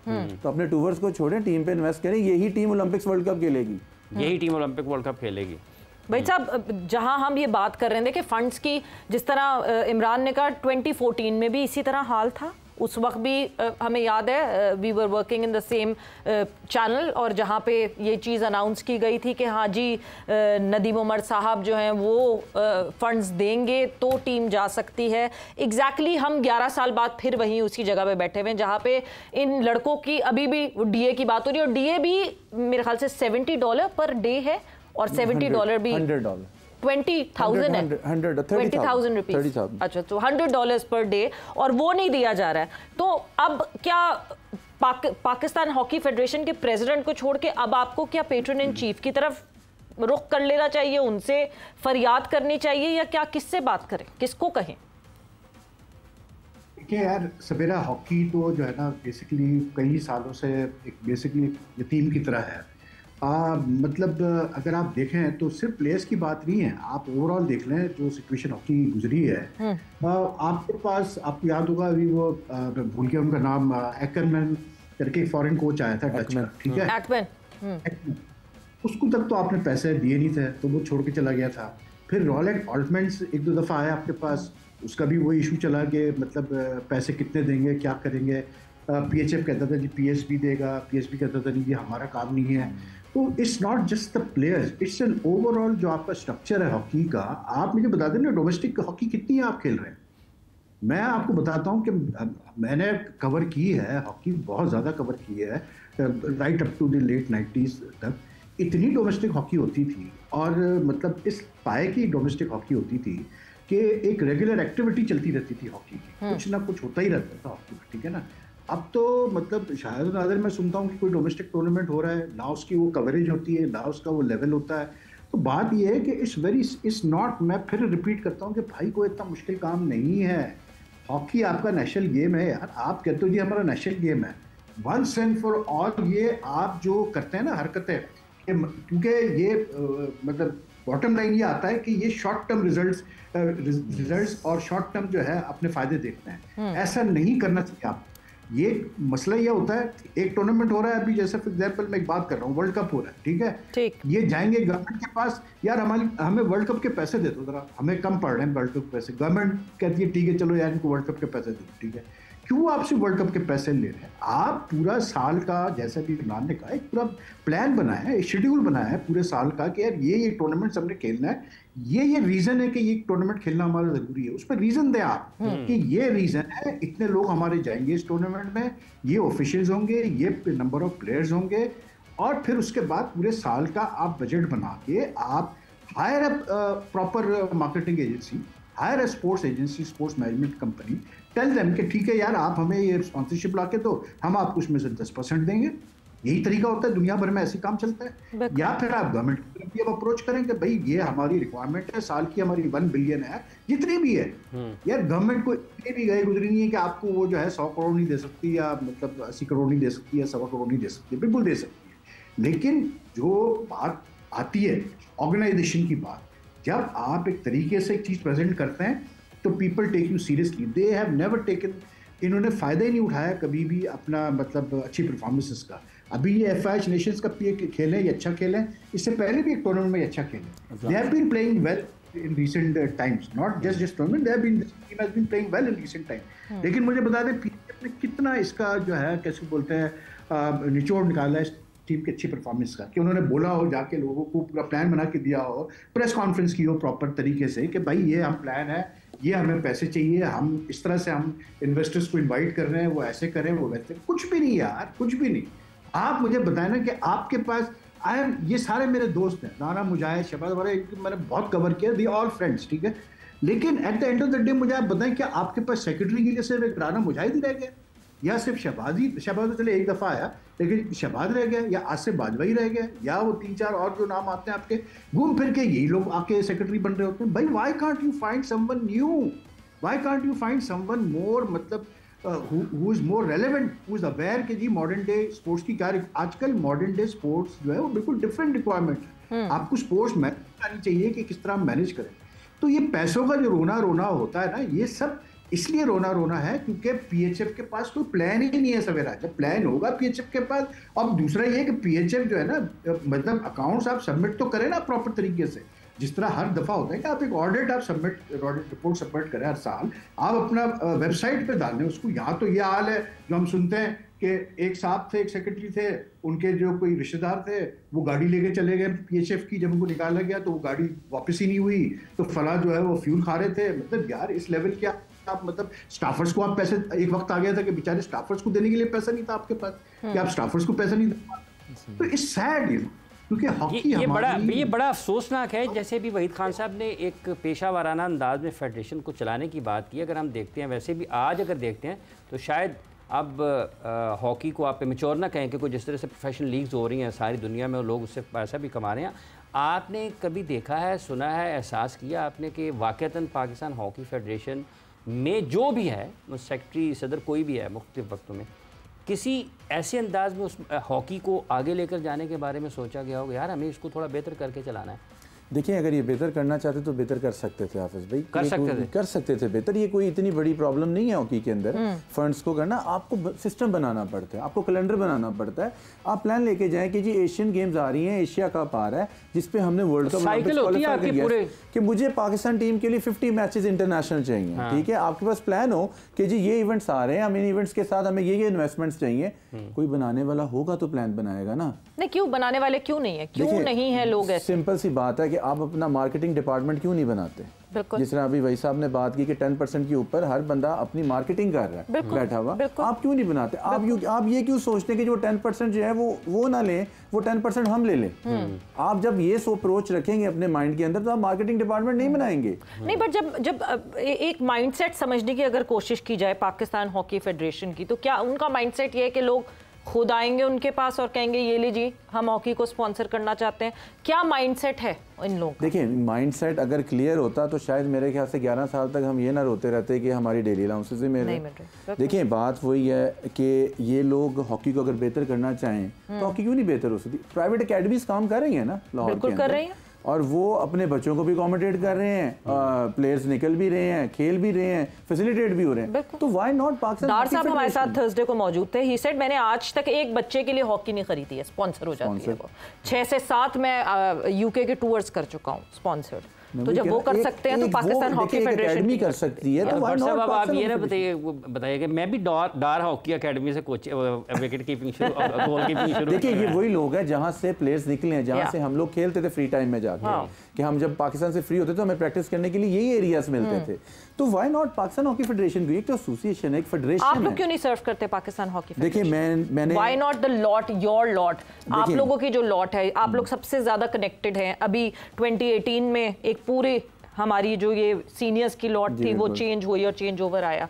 तो अपने टूवर्स को छोड़ें, टीम पे इन्वेस्ट करें। यही टीम ओलंपिक्स वर्ल्ड कप खेलेगी, यही टीम ओलंपिक वर्ल्ड कप खेलेगी। भाई साहब, जहां हम ये बात कर रहे थे कि फंड्स की, जिस तरह इमरान ने कहा 2014 में भी इसी तरह हाल था। उस वक्त भी हमें याद है we were working in the same channel, और जहाँ पे ये चीज़ अनाउंस की गई थी कि हाँ जी नदीम उमर साहब जो हैं वो फंड्स देंगे तो टीम जा सकती है। एग्जैक्टली हम 11 साल बाद फिर वहीं उसी जगह पे बैठे हुए हैं जहाँ पे इन लड़कों की अभी भी DA की बात हो रही है, और DA भी मेरे ख्याल से $70 पर डे है, और $70 भी $100 20,000 है, 20,000 रुपीज। अच्छा, तो $100 पर डे, और वो नहीं दिया जा रहा है। तो अब क्या पाकिस्तान हॉकी फेडरेशन के प्रेसिडेंट को छोड़ के अब आपको क्या पेट्रन इन चीफ की तरफ रुख कर लेना चाहिए, उनसे फरियाद करनी चाहिए, या क्या, किससे बात करें, किसको कहें? देखिए यार सबेरा, हॉकी तो जो है ना बेसिकली कई सालों से एक बेसिकली यतीम की तरह है। मतलब अगर आप देखें तो सिर्फ प्लेयर्स की बात नहीं है, आप ओवरऑल देख लें जो सिचुएशन हॉकी गुजरी है। आपके पास, आपको याद होगा अभी वो भूल गया उनका नाम, एक्करमैन करके फॉरेन कोच आया था डच का, ठीक है, एक्करमैन। उसको तक तो आपने पैसे दिए नहीं थे तो वो छोड़ के चला गया था। फिर रॉलेट ऑल्टमैन्स एक दो दफ़ा आया आपके पास, उसका भी वो इशू चला कि मतलब पैसे कितने देंगे, क्या करेंगे। PHF कहता था जी PSB देगा, PSB कहता था नहीं, ये हमारा काम नहीं है। तो it's not just the players, it's an overall जो आपका स्ट्रक्चर है हॉकी का। आप मुझे बता दें ना डोमेस्टिक हॉकी कितनी है आप खेल रहे हैं। मैं आपको बताता हूँ कि मैंने कवर की है हॉकी, बहुत ज़्यादा कवर की है, right up to the late 90s तक। इतनी डोमेस्टिक हॉकी होती थी, और मतलब इस पाए की डोमेस्टिक हॉकी होती थी कि एक रेगुलर एक्टिविटी चलती रहती थी हॉकी की, कुछ ना कुछ होता ही रहता था हॉकी में, ठीक है ना। अब तो मतलब शायद नादर मैं सुनता हूँ कि कोई डोमेस्टिक टूर्नामेंट हो रहा है ना, उसकी वो कवरेज होती है ना, उसका वो लेवल होता है। तो बात ये है कि इट्स नॉट, मैं फिर रिपीट करता हूँ कि भाई कोई इतना मुश्किल काम नहीं है। हॉकी आपका नेशनल गेम है यार, आप कहते हो जी हमारा नेशनल गेम है, वंस एंड फॉर ऑल। ये आप जो करते हैं ना हरकतें, क्योंकि ये मतलब बॉटम लाइन ये आता है कि ये शॉर्ट टर्म रिजल्ट्स और शॉर्ट टर्म जो है अपने फायदे देखते हैं। ऐसा नहीं करना चाहिए आप। ये मसला ये होता है, एक टूर्नामेंट हो रहा है अभी, जैसे फॉर एग्जांपल मैं एक बात कर रहा हूँ, वर्ल्ड कप हो रहा है, ठीक है, ठीक। ये जाएंगे गवर्नमेंट के पास, यार हमें वर्ल्ड कप के पैसे दे दो जरा, हमें कम पड़ रहे हैं वर्ल्ड कप के पैसे। गवर्नमेंट कहती है ठीक है चलो यार इनको वर्ल्ड कप के पैसे दो, ठीक है। क्यों आपसे वर्ल्ड कप के पैसे ले रहे हैं? आप पूरा साल का, जैसा कि इमरान ने कहा, एक पूरा प्लान बनाया है, एक शेड्यूल बनाया है पूरे साल का कि यार ये टूर्नामेंट्स हमने खेलना है, ये रीजन है कि ये टूर्नामेंट खेलना हमारा जरूरी है। उसमें रीजन दें आप कि ये रीजन है, इतने लोग हमारे जाएंगे इस टूर्नामेंट में, ये ऑफिशियल्स होंगे, ये नंबर ऑफ प्लेयर्स होंगे, और फिर उसके बाद पूरे साल का आप बजट बना के आप hire proper marketing agency, hire sports agency, sports management company, tell them कि ठीक है यार आप हमें ये स्पॉन्सरशिप ला के दो, हम आपको उसमें से 10% देंगे। यही तरीका होता है, दुनिया भर में ऐसे काम चलता है। या फिर आप गवर्नमेंट की तरफ तभी हम अप्रोच करें कि भाई ये हमारी रिक्वायरमेंट है, साल की हमारी 1 बिलियन है, जितनी भी है। यार गवर्नमेंट को इतने भी गए गुजरी नहीं है कि आपको वो जो है 100 करोड़ नहीं दे सकती, या मतलब 80 करोड़ नहीं दे सकती, या 100 करोड़ नहीं दे सकती, बिल्कुल दे सकती है। लेकिन जो बात आती है ऑर्गेनाइजेशन की बात, जब आप एक तरीके से एक चीज प्रेजेंट करते हैं तो people take you seriously. They have never taken, इन्होंने फायदा ही नहीं उठाया कभी भी अपना मतलब अच्छी परफॉर्मेंसेस का। अभी ये FIH नेशंस कप खेले, ये अच्छा खेले, इससे पहले भी एक टूर्नामेंट में अच्छा खेले। They have been playing well in recent times, not just tournament, they have been, this team has been playing well in recent time। लेकिन मुझे बता दें PHF ने कितना इसका जो है कैसे बोलते हैं निचोड़ निकाला है इस टीम की अच्छी परफॉर्मेंस का, कि उन्होंने बोला हो जाके लोगों को पूरा प्लान बना के दिया हो, प्रेस कॉन्फ्रेंस की हो प्रॉपर तरीके से कि भाई ये हम प्लान है, ये हमें पैसे चाहिए, हम इस तरह से हम इन्वेस्टर्स को इन्वाइट कर रहे हैं, वो ऐसे करें वो वैसे। कुछ भी नहीं यार, कुछ भी नहीं। आप मुझे बताएं ना कि आपके पास ये सारे मेरे दोस्त हैं, राना मुजाहिद, शहबाज वगैरह, मैंने बहुत कवर किया, दी ऑल फ्रेंड्स, ठीक है। लेकिन at the end of the day मुझे आप बताएं कि आपके पास सेक्रेटरी के लिए सिर्फ एक राना मुजाहिद ही रह गया, या सिर्फ शहबाज तो चले एक दफ़ा आया, लेकिन शहबाज रह गया, या आसिफ बाजवाई रह गया, या वो 3-4 और जो नाम आते हैं आपके, घूम फिर के यही लोग आके सेक्रेटरी बन रहे होते हैं। भाई why can't you find someone new, why can't you find someone more, मतलब who is more relevant, who is aware कि जी मॉडर्न डे स्पोर्ट्स की क्या, आजकल मॉडर्न डे स्पोर्ट्स जो है वो बिल्कुल डिफरेंट रिक्वायरमेंट है। आपको स्पोर्ट्स मैनेज आनी चाहिए कि किस तरह मैनेज करें। तो ये पैसों का जो रोना होता है ना, ये सब इसलिए रोना है क्योंकि PHF के पास कोई प्लान ही नहीं है सवेरा। जब प्लान होगा PHF के पास, अब दूसरा ये कि PHF जो है ना, मतलब अकाउंट्स आप सबमिट तो करें ना प्रॉपर तरीके से, जिस तरह हर दफ़ा होता है कि आप एक ऑडिट रिपोर्ट सबमिट करें हर साल, आप अपना वेबसाइट पे डाल दें उसको। यहाँ तो ये हाल है जो हम सुनते हैं कि एक साहब थे, एक सेक्रेटरी थे, उनके जो कोई रिश्तेदार थे वो गाड़ी लेके चले गए PHF की, जब उनको निकाला गया तो वो गाड़ी वापस ही नहीं हुई, तो फला जो है वो फ्यूल खा रहे थे। मतलब यार इस लेवल के आप मतलब स्टाफर्स को आप पैसे, एक वक्त आ गया था कि बेचारे स्टाफर्स को देने के लिए पैसा नहीं था आपके पास, कि आप स्टाफर्स को पैसा नहीं दे। तो इट्स सैड, क्योंकि हॉकी ये बड़ा अफसोसनाक है। जैसे भी वहीद खान साहब ने एक पेशा वाराना अंदाज में फेडरेशन को चलाने की बात की, अगर हम देखते हैं वैसे भी आज अगर देखते हैं तो शायद अब हॉकी को आप मेच्योर ना कहें, क्योंकि जिस तरह से प्रोफेशनल लीग्स हो रही हैं सारी दुनिया में, लोग उससे पैसा भी कमा रहे हैं। आपने कभी देखा है, सुना है, एहसास किया आपने कि वाक़तन पाकिस्तान हॉकी फेडरेशन में जो भी है, सेक्रेटरी सदर कोई भी है मुख्तलिफ वक्तों में, किसी ऐसे अंदाज में उस हॉकी को आगे लेकर जाने के बारे में सोचा गया होगा, यार हमें इसको थोड़ा बेहतर करके चलाना है? देखिए अगर ये बेहतर करना चाहते तो बेहतर कर सकते थे हाफिज भाई, कर सकते थे बेहतर। ये कोई इतनी बड़ी प्रॉब्लम नहीं है हॉकी के अंदर फंड्स को करना। आपको सिस्टम बनाना पड़ता है, आपको कैलेंडर बनाना पड़ता है। आप प्लान लेके जाएं कि जी एशियन गेम्स आ रही हैं, एशिया कप आ रहा है, जिसपे हमने वर्ल्ड कप कि मुझे पाकिस्तान टीम के लिए 50 मैचेस इंटरनेशनल चाहिए। ठीक है, आपके पास प्लान हो कि जी ये इवेंट्स आ रहे हैं, हम इन इवेंट्स के साथ हमें ये इन्वेस्टमेंट्स चाहिए। कोई बनाने वाला होगा तो प्लान बनाएगा ना। नहीं, क्यों बनाने वाले क्यों नहीं है, क्यों नहीं है लोग ऐसे? सिंपल सी बात है कि आप अपना मार्केटिंग डिपार्टमेंट क्यों नहीं बनाते? जिस तरह अभी वही साहब ने बात की कि 10% के ऊपर हर बंदा अपनी मार्केटिंग कर रहा है बैठा हुआ, आप क्यों नहीं बनाते? आप ये क्यों सोचते हैं कि जो 10% जो है वो ना लें, वो 10% हम ले लें? आप जब ये अप्रोच रखेंगे अपने माइंड के अंदर तो आप मार्केटिंग डिपार्टमेंट नहीं बनाएंगे। नहीं, बट जब एक माइंडसेट समझने की अगर कोशिश की जाए पाकिस्तान हॉकी फेडरेशन की, तो क्या उनका माइंडसेट ये है कि लोग खुद आएंगे उनके पास और कहेंगे ये लीजिए हम हॉकी को स्पॉन्सर करना चाहते हैं? क्या माइंडसेट है इन लोगों का? देखिए माइंडसेट अगर क्लियर होता तो शायद मेरे ख्याल से 11 साल तक हम ये ना रोते रहते कि हमारी डेली अलाउंसेस मिल रहे हैं। देखिए बात वही है कि ये लोग हॉकी को अगर बेहतर करना चाहें तो हॉकी क्यों नहीं बेहतर हो सकती? प्राइवेट अकेडमीज काम कर रही है ना लाहौर के कर रही है, और वो अपने बच्चों को भी अकोमोडेट कर रहे हैं, प्लेयर्स निकल भी रहे हैं, खेल भी रहे हैं, फैसिलिटेट भी हो रहे हैं। तो व्हाई नॉट पाकिस्तान? दार साहब हमारे साथ थर्सडे को मौजूद थे। ही सेड मैंने आज तक एक बच्चे के लिए हॉकी नहीं खरीदी है, स्पॉन्सर हो जाती है वो। 6 से 7 मैं यूके के टूर्स कर चुका हूँ स्पॉन्सर्ड। तो जब वो कर सकते हैं तो पाकिस्तान हॉकी फेडरेशन भी कर सकती है। तो आप ये ना बताइए कि मैं भी डार हॉकी एकेडमी से कोच विकेट कीपिंग शुरू, गोल कीपिंग शुरू। देखिए ये वही लोग हैं जहाँ से प्लेयर्स निकले हैं, जहाँ से हम लोग खेलते थे फ्री टाइम में जाके, कि हम जब पाकिस्तान से फ्री होते तो हमें प्रैक्टिस करने के लिए यही एरियाज मिलते थे। तो why not Pakistan hockey federation को? एक तो एसोसिएशन है, एक फेडरेशन है। आप लोग क्यों नहीं सर्व करते पाकिस्तान हॉकी फेडरेशन? देखिए मैंने why not the lot, your lot, आप लोगों की जो लॉट है, आप लोग सबसे ज्यादा कनेक्टेड हैं। अभी 2018 में एक पूरे हमारी जो ये सीनियर्स की लॉट थी वो चेंज हुई और चेंज ओवर आया।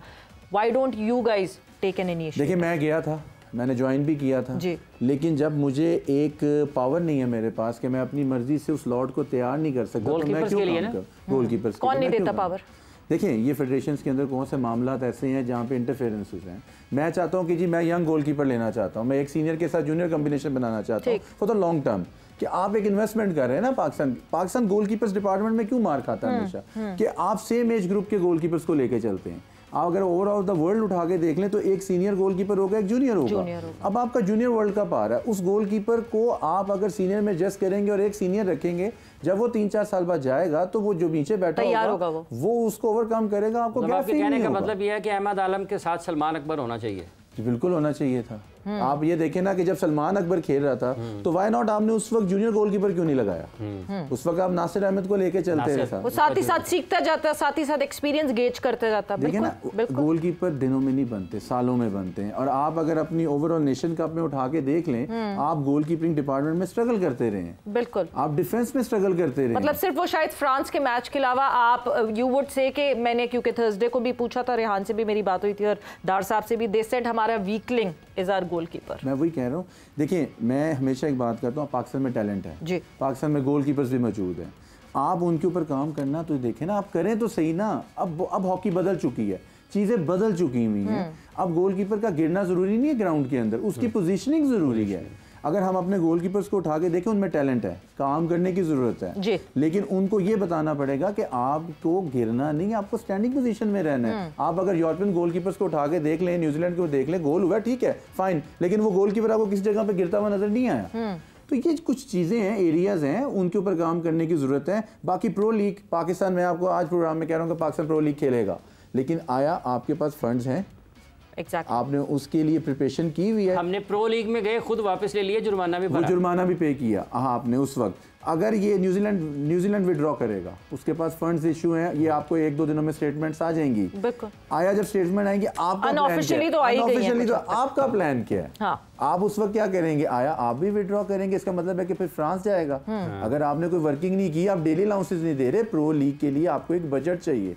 Why don't you guys take an initiative? देखिए मैं गया था मैंने ज्वाइन भी किया था जी। लेकिन जब मुझे एक पावर नहीं है मेरे पास कि मैं अपनी मर्जी से उस लॉट को तैयार नहीं कर सकता, तो मैं क्यों काम करूं? गोलकीपर्स कौन नहीं देता पावर? देखिए ये फेडरेशंस के अंदर कौन से मामलात ऐसे हैं जहाँ पे इंटरफेरेंसेस हैं। मैं चाहता हूँ कि जी मैं यंग गोलकीपर लेना चाहता हूँ, मैं एक सीनियर के साथ जूनियर कॉम्बिनेशन बनाना चाहता हूँ फॉर द लॉन्ग टर्म, कि आप एक इन्वेस्टमेंट कर रहे हैं ना। पाकिस्तान गोलकीपर्स डिपार्टमेंट में क्यों मार खाता है हमेशा कि आप सेम एज ग्रुप के गोलकीपर्स को लेके चलते हैं। आप अगर ओवरऑल द वर्ल्ड उठा के देख लें तो एक सीनियर गोलकीपर होगा, एक जूनियर होगा। अब आपका जूनियर वर्ल्ड कप आ रहा है, उस गोलकीपर को आप अगर सीनियर में एडजस्ट करेंगे और एक सीनियर रखेंगे, जब वो 3-4 साल बाद जाएगा तो वो जो नीचे बैठा होगा वो उसको ओवरकम करेगा। आपको क्या कहने का मतलब यह है कि अहमद आलम के साथ सलमान अकबर होना चाहिए? बिल्कुल होना चाहिए था। आप ये देखें ना कि जब सलमान अकबर खेल रहा था तो वाई नॉट आपने उस वक्त जूनियर गोलकीपर क्यों नहीं लगाया? उस वक्त आप नासिर अहमद को लेके चलते रहे। वो साथ ही साथ सीखता जाता, साथ ही साथ एक्सपीरियंस गेज करते जाता। देखिए ना, गोलकीपर दिनों में नहीं बनते, सालों में बनते हैं। और आप अगर अपनी ओवरऑल नेशन कप में उठा के देख लें, आप गोलकीपिंग डिपार्टमेंट में स्ट्रगल करते रहे हैं, बिल्कुल आप डिफेंस में स्ट्रगल करते रहे। मतलब सिर्फ वो शायद फ्रांस के मैच के अलावा आप यू वुड से कि मैंने क्योंकि थर्सडे को भी पूछा था, रेहान से भी मेरी बात हुई थी और डार साहब से भी, दे सेड हमारा वीकलिंग इज आवर गोलकीपर। मैं वही कह रहा हूँ। देखिए मैं हमेशा एक बात करता हूँ, पाकिस्तान में टैलेंट है जी, पाकिस्तान में गोलकीपर्स भी मौजूद हैं। आप उनके ऊपर काम करना तो देखें ना, आप करें तो सही ना। अब हॉकी बदल चुकी है, चीज़ें बदल चुकी हुई हैं। अब गोलकीपर का गिरना ज़रूरी नहीं है ग्राउंड के अंदर, उसकी पोजीशनिंग ज़रूरी है। अगर हम अपने गोलकीपर्स को उठा के देखें, उनमें टैलेंट है, काम करने की ज़रूरत है, लेकिन उनको ये बताना पड़ेगा कि आपको गिरना नहीं, आपको स्टैंडिंग पोजीशन में रहना है। आप अगर यूरोपियन गोलकीपर्स को उठा के देख लें, न्यूजीलैंड को देख लें, गोल हुआ ठीक है फाइन, लेकिन वो गोलकीपर आपको किसी जगह पर गिरता हुआ नजर नहीं आया। तो ये कुछ चीज़ें हैं, एरियाज हैं, उनके ऊपर काम करने की ज़रूरत है। बाकी प्रो लीग पाकिस्तान में, आपको आज प्रोग्राम में कह रहा हूँ कि पाकिस्तान प्रो लीग खेलेगा, लेकिन आया आपके पास फंड्स हैं? exactly. आपने उसके लिए प्रिपरेशन की हुई है? हमने प्रो लीग में गए, खुद वापस ले लिए, जुर्माना भी भरा, वो जुर्माना भी पे किया। हाँ आपने उस वक्त। अगर ये न्यूजीलैंड विड्रॉ करेगा, उसके पास फंड्स इशू हैं, ये आपको 1-2 दिनों में स्टेटमेंट्स आ जाएंगी। आया जब स्टेटमेंट आएंगी, आपका अनऑफिशियली तो आपका प्लान क्या है? हाँ। आप उस वक्त क्या करेंगे? आया आप भी विड्रॉ करेंगे, इसका मतलब है कि फिर फ्रांस जाएगा। अगर आपने कोई वर्किंग नहीं की, आप डेली अलाउंसेस नहीं दे रहे, प्रो लीग के लिए आपको एक बजट चाहिए।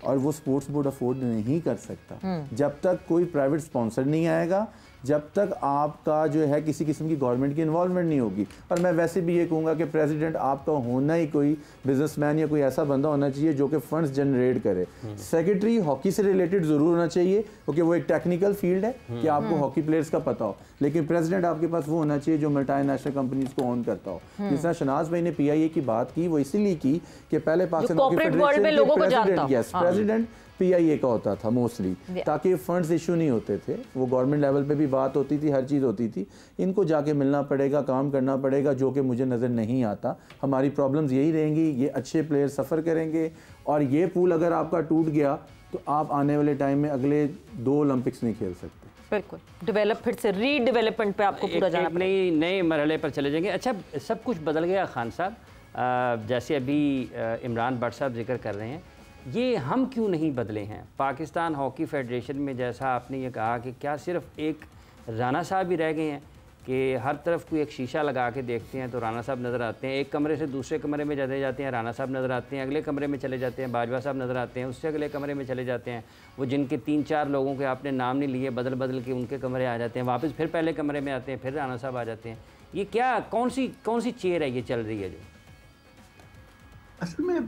और वो स्पोर्ट्स बोर्ड अफोर्ड नहीं कर सकता जब तक कोई प्राइवेट स्पॉन्सर नहीं आएगा, जब तक आपका जो है किसी किस्म की गवर्नमेंट की इन्वॉल्वमेंट नहीं होगी। और मैं वैसे भी ये कहूँगा कि प्रेसिडेंट आपका होना ही कोई बिजनेसमैन या कोई ऐसा बंदा होना चाहिए जो कि फंड्स जनरेट करे। सेक्रेटरी हॉकी से रिलेटेड ज़रूर होना चाहिए, क्योंकि वो एक टेक्निकल फील्ड है कि आपको हॉकी प्लेयर्स का पता हो, लेकिन प्रेसिडेंट आपके पास वो होना चाहिए जो मल्टीनेशनल कंपनीज को ऑन करता हो। जिस तरह शनाज भाई ने PIA की बात की, वो इसीलिए की कि पहले पाकिस्तान हॉकी फेडरेशन के प्रेसिडेंट PIA का होता था मोस्टली, ताकि फंड्स इशू नहीं होते थे, वो गवर्नमेंट लेवल पे भी बात होती थी, हर चीज़ होती थी। इनको जाके मिलना पड़ेगा, काम करना पड़ेगा, जो कि मुझे नज़र नहीं आता। हमारी प्रॉब्लम्स यही रहेंगी, ये अच्छे प्लेयर सफ़र करेंगे, और ये पूल अगर आपका टूट गया तो आप आने वाले टाइम में अगले 2 ओलंपिक्स नहीं खेल सकते। बिल्कुल, डेवलप फिर से रीडेवलपमेंट पे आपको पूरा जाना पड़ेगा, नए मरहले पर चले जाएंगे। अच्छा, सब कुछ बदल गया खान साहब, जैसे अभी इमरान भट्ट साहब जिक्र कर रहे हैं, ये हम क्यों नहीं बदले हैं? पाकिस्तान हॉकी फेडरेशन में जैसा आपने ये कहा कि क्या सिर्फ एक राना साहब ही रह गए हैं कि हर तरफ कोई एक शीशा लगा के देखते हैं तो राना साहब नज़र आते हैं, एक कमरे से दूसरे कमरे में चले जाते हैं राना साहब नज़र आते हैं, अगले कमरे में चले जाते हैं बाजवा साहब नज़र आते हैं, उससे अगले कमरे में चले जाते हैं, वो जिनके 3-4 लोगों के आपने नाम नहीं लिए, बदल बदल के उनके कमरे आ जाते हैं, वापस फिर पहले कमरे में आते हैं, फिर राना साहब आ जाते हैं। ये क्या कौन सी चेयर है ये चल रही है? जो असल में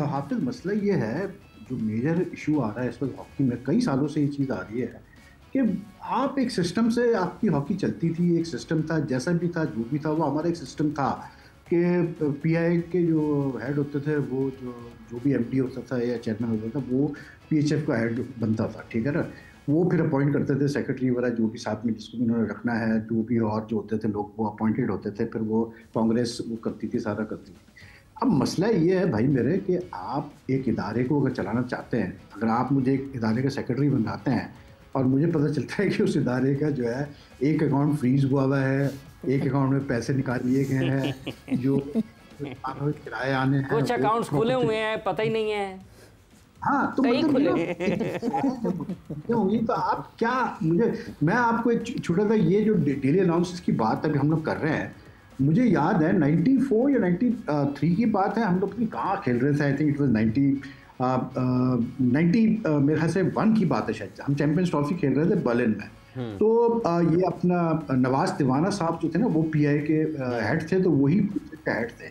हाफिज मसला ये है, जो मेजर इशू आ रहा है इस वक्त हॉकी में, कई सालों से ये चीज़ आ रही है कि आप एक सिस्टम से आपकी हॉकी चलती थी, एक सिस्टम था, जैसा भी था जो भी था वो हमारा एक सिस्टम था कि PIA के जो हेड होते थे, वो जो भी MD होता था या चेयरमैन होता था, वो PHF का हेड बनता था, ठीक है ना। वो फिर अपॉइंट करते थे सेक्रेटरी वगैरह, जो भी साथ में जिसको भी उन्होंने रखना है, जो भी और जो होते थे लोग, वो अपॉइंटेड होते थे, फिर वो कांग्रेस वो करती थी, सारा करती थी। अब मसला ये है भाई मेरे कि आप एक इदारे को अगर चलाना चाहते हैं, अगर आप मुझे एक इदारे का सेक्रेटरी बनाते हैं और मुझे पता चलता है कि उस इदारे का जो है एक अकाउंट फ्रीज हुआ है, एक अकाउंट में पैसे निकाल लिए गए हैं, जो किराए आने हैं, कुछ अकाउंट्स खुले हुए हैं, पता ही नहीं है। हाँ, तो होंगी तो आप क्या, मैं आपको एक छोटा सा, ये जो डेली अनाउंसेस की बात अभी हम लोग कर रहे हैं, मुझे याद है 94 या 93 की बात है, हम लोग कहाँ खेल रहे थे, आई थिंक इट वाज 90 मेरे ख्याल से 1 की बात है शायद, हम चैंपियंस ट्रॉफी खेल रहे थे बर्लिन में, तो ये अपना नवाज दीवाना साहब जो थे ना, वो पीआई के हेड थे, तो वही का हेड थे।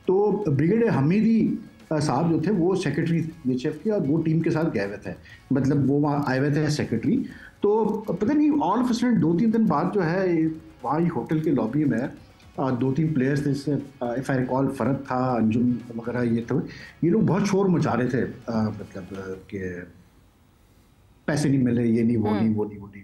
तो ब्रिगेडियर हमीदी साहब जो थे वो सेक्रेटरी बीएचएफ के, और वो टीम के साथ गए हुए थे, मतलब वो वहाँ आए हुए थे सेक्रेटरी। तो पता नहीं ऑल ऑफ अ सडन 2-3 दिन बाद जो है वहाँ होटल के लॉबी में 2-3 प्लेयर्स थे, जैसे इफ़ आई रिकॉल फरद था, अंजुम वगैरह, ये लोग बहुत शोर मचा रहे थे, मतलब कि पैसे नहीं मिले, ये नहीं वो नहीं।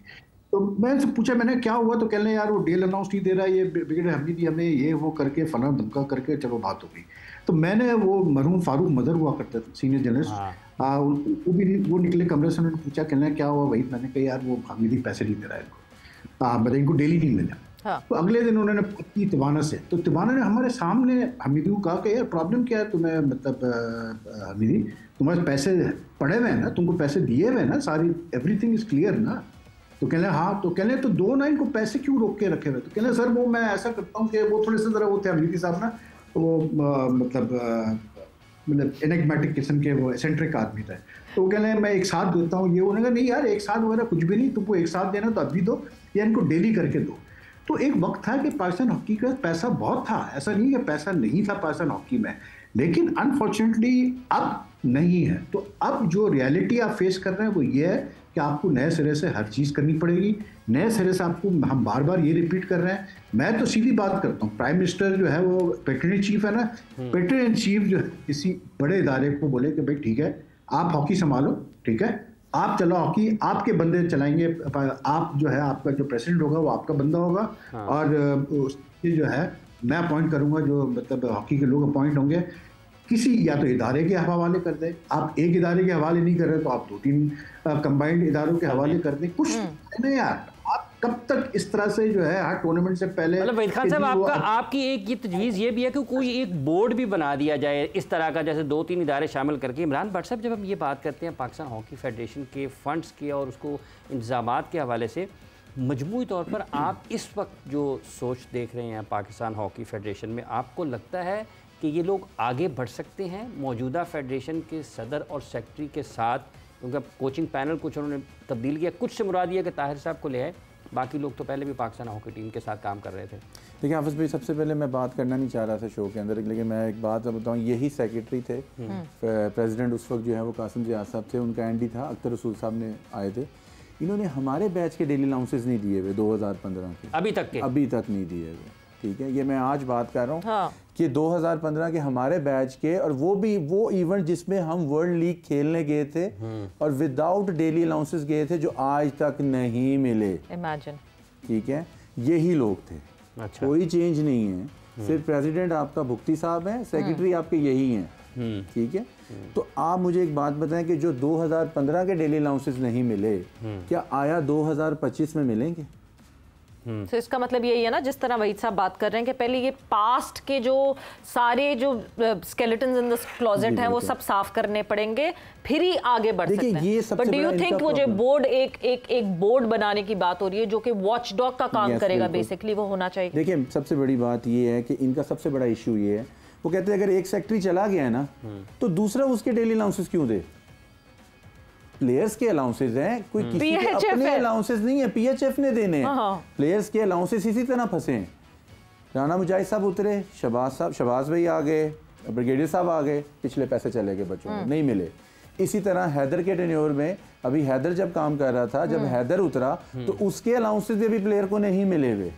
तो मैं से पूछा, मैंने क्या हुआ, तो कहने यार वो डील अनाउंस नहीं दे रहा, ये ब्रिगेडियर हमीदी हमें ये वो करके फला धमका करके, चलो बात हो गई। तो मैंने वो मरहूम फारूक मदर हुआ करते थे सीनियर जर्नलिस्ट, वो निकले कमरे से, उन्होंने पूछा कहना क्या हुआ वही, मैंने कहा यार वो हमीदी पैसे नहीं दे रहा है इनको, मतलब इनको डेली नहीं मिला। तो अगले दिन उन्होंने की तिवाना से, तो तिवाना ने हमारे सामने हमीदी को कहा कि यार प्रॉब्लम क्या है तुम्हें, मतलब हमीदी तुम्हारे पैसे पड़े हुए हैं ना, तुमको पैसे दिए हुए हैं ना, सारी एवरीथिंग इज क्लियर ना। तो कहने हाँ, तो कहने तो दो ना, इनको पैसे क्यों रोक के रखे हुए। तो कहने सर वो मैं ऐसा करता हूँ कि वो थोड़े से ज़रा वो थे हमीदी साहब ना, वो मतलब एनेग्मेटिक किस्म के, वो एसेंट्रिक आदमी थे। तो वो कहने मैं एक साथ देता हूँ ये, उन्होंने कहा नहीं यार एक साथ वगैरह कुछ भी नहीं, तुमको एक साथ देना तो अभी दो या इनको डेली करके दो। तो एक वक्त था कि पाकिस्तान हॉकी का पैसा बहुत था, ऐसा नहीं कि पैसा नहीं था पाकिस्तान हॉकी में, लेकिन अनफॉर्चुनेटली अब नहीं है। तो अब जो रियलिटी आप फेस कर रहे हैं वो ये है कि आपको नए सिरे से हर चीज़ करनी पड़ेगी, नए सिरे से आपको, हम बार बार ये रिपीट कर रहे हैं। मैं तो सीधी बात करता हूँ, प्राइम मिनिस्टर जो है वो पेट्रन इन चीफ है ना, पेट्रन इन चीफ जो किसी बड़े इदारे को बोले कि भाई ठीक है आप हॉकी संभालो, ठीक है आप चलो हॉकी, आपके बंदे चलाएंगे, आप जो है आपका जो प्रेसिडेंट होगा वो आपका बंदा होगा, और उसके जो है मैं अपॉइंट करूँगा, जो मतलब हॉकी के लोग अपॉइंट होंगे, किसी या तो इदारे के हवाले कर दें, आप एक इदारे के हवाले नहीं कर रहे तो आप 2-3 कंबाइंड इदारों के हवाले कर दें, कुछ नहीं यार। आप कब तक इस तरह से जो है हर टूर्नामेंट से पहले, मतलब वहीद खान साहब आपकी एक ये तजवीज़ ये भी है कि कोई एक बोर्ड भी बना दिया जाए इस तरह का, जैसे 2-3 इदारे शामिल करके। इमरान भट्ट साहब, जब हम ये बात करते हैं पाकिस्तान हॉकी फेडरेशन के फंड्स के और उसको इंतजामात के हवाले से, मजमूई तौर पर आप इस वक्त जो सोच देख रहे हैं पाकिस्तान हॉकी फेडरेशन में, आपको लगता है कि ये लोग आगे बढ़ सकते हैं मौजूदा फेडरेशन के सदर और सेक्रेटरी के साथ? क्योंकि कोचिंग पैनल कुछ उन्होंने तब्दील किया, कुछ से मुराद ये कि ताहिर साहब को ले आए, बाकी लोग तो पहले भी पाकिस्तान हॉकी टीम के साथ काम कर रहे थे। देखिए हाफिज़ भाई, सबसे पहले मैं बात करना नहीं चाह रहा था शो के अंदर, लेकिन मैं एक बात बताऊँ, यही सेक्रेटरी थे, प्रेसिडेंट उस वक्त जो है वो कासिम जियाद साहब थे, उनका एंडी था, अख्तर रसूल साहब ने आए थे। इन्होंने हमारे बैच के डेली अलाउंसेस नहीं दिए हुए 2015 के, अभी तक नहीं दिए हुए, ठीक है। ये मैं आज बात कर रहा हूँ कि 2015 के हमारे बैच के, और वो भी वो इवेंट जिसमें हम वर्ल्ड लीग खेलने गए थे और विदाउट डेली अलाउंसेस गए थे, जो आज तक नहीं मिले। इमेजिन, ठीक है, यही लोग थे। अच्छा। कोई चेंज नहीं है, सिर्फ प्रेसिडेंट आपका भुक्ती साहब हैं, सेक्रेटरी आपके यही हैं, ठीक है। तो आप मुझे एक बात बताएं कि जो 2015 के डेली अलाउंसेस नहीं मिले, क्या आया 2025 में मिलेंगे? तो इसका मतलब यही है ना, जिस तरह वहीद साहब बात कर रहे हैं कि पहले ये पास्ट के जो सारे जो स्केलेटन्स इन द क्लोजेट हैं वो सब साफ करने पड़ेंगे, फिर ही आगे बढ़ सकते हैं। बट डू यू थिंक वो जो बोर्ड एक बोर्ड बनाने की बात हो रही है जो कि वॉचडॉग का काम करेगा, बेसिकली वो होना चाहिए? देखिए सबसे बड़ी बात ये है कि इनका सबसे बड़ा इशू ये है, वो कहते हैं अगर एक सेक्रेटरी चला गया है ना, तो दूसरा उसके डेली अलाउंसेस क्यों दे? प्लेयर्स के अलाउंसेस हैं, कोई किसी के अपने अलाउंसेस नहीं है, पीएचएफ ने देने हैं। प्लेयर्स के अलाउंसेस इसी तरह फंसे हैं। राना मुजाहिद साहब उतरे, शहबाज भाई आ गए, ब्रिगेडियर साहब आ गए, पिछले पैसे चले गए बच्चों को, नहीं मिले। इसी तरह हैदर के टेन्योर में, अभी हैदर जब काम कर रहा था, जब हैदर उतरा तो उसके अलाउंसेस भी प्लेयर को नहीं मिले हुए।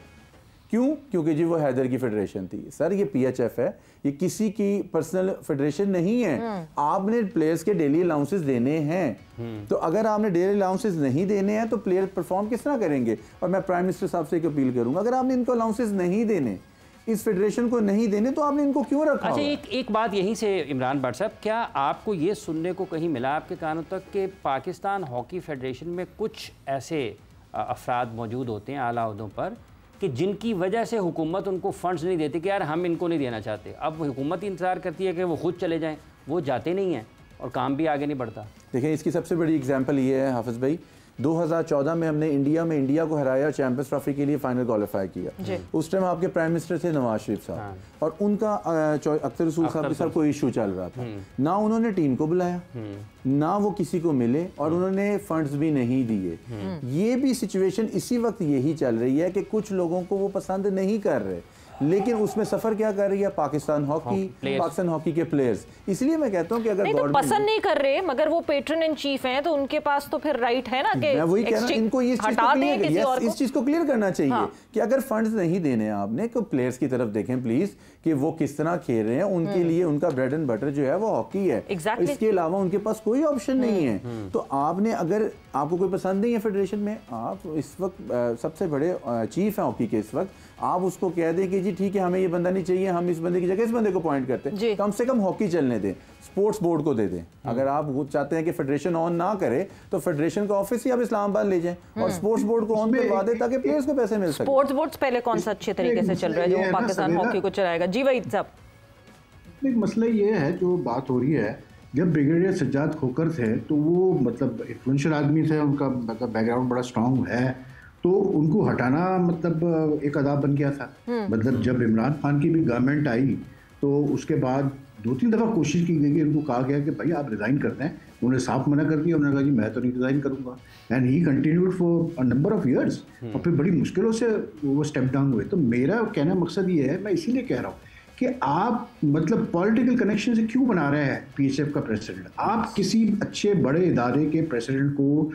क्यों? क्योंकि जी वो हैदर की फेडरेशन थी। सर ये पीएचएफ है, ये किसी की पर्सनल फेडरेशन नहीं है। आपने प्लेयर्स के डेली अलाउंसेस देने हैं, तो अगर आपने डेली अलाउंसेस नहीं देने हैं तो प्लेयर परफॉर्म किस तरह करेंगे? और मैं प्राइम मिनिस्टर साहब से एक अपील करूंगा, अगर आपने इनको अलाउंसेस नहीं देने, इस फेडरेशन को नहीं देने, तो आपने इनको क्यों रखा? अच्छा, एक बात यहीं से इमरान भट्ट साहब, क्या आपको ये सुनने को कहीं मिला आपके कानों तक कि पाकिस्तान हॉकी फेडरेशन में कुछ ऐसे अफराद मौजूद होते हैं आला ओहदों पर कि जिनकी वजह से हुकूमत उनको फंड्स नहीं देती कि यार हम इनको नहीं देना चाहते, अब हुकूमत इंतज़ार करती है कि वो खुद चले जाएं, वो जाते नहीं हैं और काम भी आगे नहीं बढ़ता? देखिए इसकी सबसे बड़ी एग्जांपल ये है हाफिज़ भाई, 2014 में हमने इंडिया को हराया, चैंपियंस ट्रॉफी के लिए फाइनल क्वालिफाई किया। उस टाइम आपके प्राइम मिनिस्टर थे नवाज शरीफ साहब, और उनका अख्तर रसूल साहब के साथ कोई इशू चल रहा था। ना उन्होंने टीम को बुलाया, ना वो किसी को मिले, और उन्होंने फंड्स भी नहीं दिए। ये भी सिचुएशन इसी वक्त यही चल रही है कि कुछ लोगों को वो पसंद नहीं कर रहे, लेकिन उसमें सफर क्या कर रही है पाकिस्तान हॉकी के प्लेयर्स। इसलिए मैं कहता हूं कि अगर नहीं तो पसंद नहीं कर रहे, मगर वो पेट्रन इन चीफ हैं, तो उनके पास तो फिर राइट है ना कि मैं वही कह रहा हूं, इनको इस चीज को क्लियर करना चाहिए कि अगर फंड्स नहीं देने आपने तो प्लेयर्स की तरफ देखें प्लीज कि वो किस तरह खेल रहे हैं। उनके लिए उनका ब्रेड एंड बटर जो है वो हॉकी है, इसके अलावा उनके पास कोई ऑप्शन नहीं है। तो आपने, अगर आपको कोई पसंद नहीं है फेडरेशन में, आप इस वक्त सबसे बड़े चीफ हैं हॉकी के इस वक्त, आप उसको कह दें कि जी ठीक है हमें ये बंदा नहीं चाहिए, हम इस बंदे की जगह इस बंदे को अपॉइंट करते हैं, कम से कम हॉकी चलने दें, स्पोर्ट्स बोर्ड को दे दें। अगर आप चाहते हैं कि फेडरेशन ऑन ना करे तो फेडरेशन का ऑफिस ही आप इस्लामाबाद ले जाएं और स्पोर्ट्स बोर्ड को ऑन करवा दें ताकि प्लेयर्स को पैसे मिल सके। स्पोर्ट्स बोर्ड पहले कौन सा अच्छे तरीके से चल रहा है जो पाकिस्तान हॉकी को चलाएगा? जी वही साहब, एक मसला ये है जो बात हो रही है, जब ब्रिगेडियर सज्जाद खोकर थे तो वो मतलब इन्फ्लुएंशियल आदमी थे, उनका मतलब बैकग्राउंड बड़ा स्ट्रांग है, तो उनको हटाना मतलब एक अदाब बन गया था। मतलब जब इमरान खान की भी गवर्नमेंट आई तो उसके बाद 2-3 दफ़ा कोशिश की गई, उनको कहा गया कि भाई आप रिज़ाइन कर दें, उन्होंने साफ मना कर दिया, उन्होंने कहा जी मैं तो नहीं रिज़ाइन करूँगा, and he continued for a number of years, और फिर बड़ी मुश्किलों से वो स्टेप डाउन हुए। तो मेरा कहना मकसद ये है, मैं इसीलिए कह रहा हूँ कि आप मतलब पॉलिटिकल कनेक्शन से क्यों बना रहे हैं PHF का प्रेसिडेंट? आप किसी अच्छे बड़े इदारे के प्रेसिडेंट को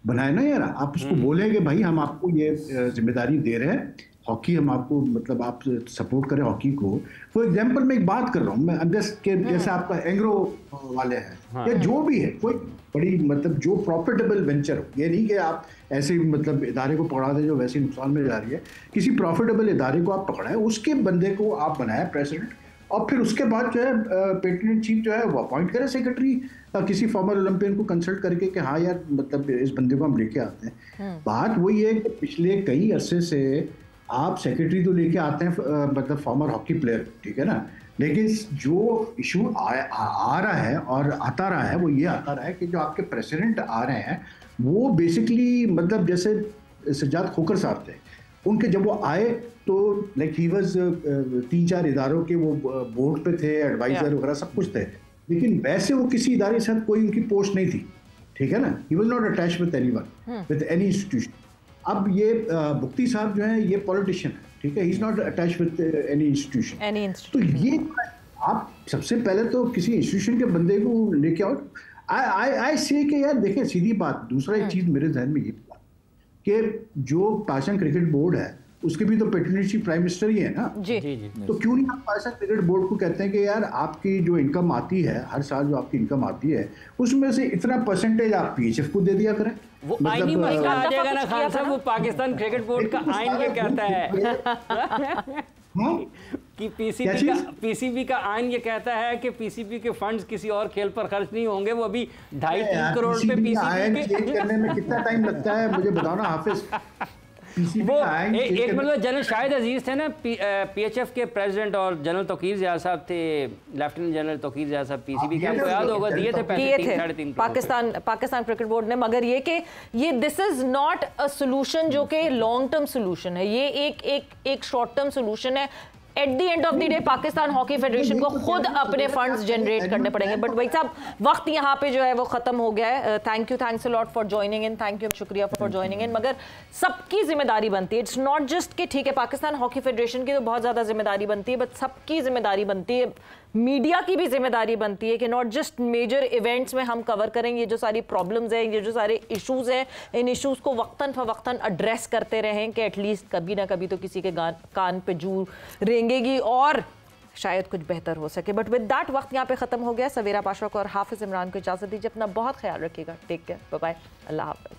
बनाए ना यार, आप उसको बोले कि भाई हम आपको ये जिम्मेदारी दे रहे हैं, हॉकी हम आपको मतलब आप सपोर्ट करें हॉकी को। फॉर एग्जांपल मैं एक बात कर रहा हूँ, मैं जैसे आपका एंग्रो वाले हैं या जो भी है, कोई बड़ी मतलब जो प्रॉफिटेबल वेंचर हो, ये नहीं कि आप ऐसे मतलब इदारे को पकड़ा दें जो वैसे नुकसान में जा रही है, किसी प्रॉफिटेबल इदारे को आप पकड़ाएं, उसके बंदे को आप बनाए प्रेसिडेंट, और फिर उसके बाद जो है पेट्रोलियम चीफ जो है वो अपॉइंट करे सेक्रेटरी, किसी फॉर्मर ओलंपियन को कंसल्ट करके कि हाँ यार मतलब इस बंदे को हम लेके आते हैं। बात वही है कि पिछले कई अरसे से आप सेक्रेटरी तो लेके आते हैं मतलब फॉर्मर हॉकी प्लेयर, ठीक है ना, लेकिन जो इशू आ रहा है और आता रहा है वो ये आता रहा है कि जो आपके प्रेसिडेंट आ रहे हैं वो बेसिकली मतलब जैसे सज्जाद खोकर साहब थे, उनके जब वो आए तो लाइक ही वाज 3-4 इदारों के वो बोर्ड पे थे, एडवाइजर वगैरह सब कुछ थे, लेकिन वैसे वो किसी इदारे से कोई उनकी पोस्ट नहीं थी, ठीक है ना, he was not attached with anyone with any institution. अब ये बुख्ती साहब जो है ये पॉलिटिशियन है, ठीक है, he is not attached with any institution. तो ये आप सबसे पहले तो किसी इंस्टीट्यूशन के बंदे को लेके आओ। आई से कि यार देखिए सीधी बात, दूसरा एक चीज मेरे जहन में ये कि जो पाकिस्तान क्रिकेट बोर्ड है उसके भी तो पेट्रोनियम चीफ प्राइम मिनिस्टर ही है ना जी। तो क्यों नहीं आप पाकिस्तान क्रिकेट बोर्ड को कहते हैं कि यार आपकी जो इनकम आती है हर साल, जो आपकी इनकम आती है उसमें से इतना परसेंटेज आप PHF को दे दिया करें। वो आईनी मसला आ जाएगा ना खान साहब, वो पाकिस्तान क्रिकेट बोर्ड का आइन ये कहता है कि पीसीबी का आइन ये कहता है कि पीसीबी के फंड्स किसी और खेल पर खर्च नहीं होंगे। वो अभी 2.5-3 करोड़ पे पीसीबी चेंज करने में कितना टाइम लगता है मुझे बताओ ना हाफिज। वो एक मतलब जनरल शाहिद अजीज थे ना PHF के प्रेसिडेंट, और जनरल तौकीर ज़ियाद साहब थे, लेफ्टिनेंट जनरल तौकीर ज़ियाद साहब PCB के, आपको याद होगा दिए थे पैसे 3-3.5 पाकिस्तान क्रिकेट बोर्ड ने। मगर ये कि ये this is not a solution जो कि लॉन्ग टर्म सोल्यूशन है, ये एक शॉर्ट टर्म सोल्यूशन है। At the end of the day Pakistan hockey federation को खुद अपने फंड्स जनरेट करने पड़ेंगे। बट भाई साहब वक्त यहाँ पे जो है वो खत्म हो गया है। Thanks a lot for joining in, thank you, शुक्रिया फॉर ज्वाइनिंग इन। मगर सबकी जिम्मेदारी बनती है, इट्स नॉट जस्ट कि ठीक है पाकिस्तान हॉकी फेडरेशन की तो बहुत ज़्यादा जिम्मेदारी बनती है, बट सबकी जिम्मेदारी बनती है, मीडिया की भी जिम्मेदारी बनती है कि नॉट जस्ट मेजर इवेंट्स में हम कवर करें ये जो सारी प्रॉब्लम्स हैं, ये जो सारे इश्यूज़ हैं, इन इश्यूज़ को वक्तन फ़वक्तन एड्रेस करते रहें कि एटलीस्ट कभी ना कभी तो किसी के कान पे जू रेंगेगी और शायद कुछ बेहतर हो सके। बट विद दैट वक्त यहाँ पे ख़त्म हो गया। सवेरा पाशा को और हाफिज़ इमरान को इजाज़त दीजिए। अपना बहुत ख्याल रखिएगा। टेक केयर, बाय बाय, अल्लाह हाफ़िज़।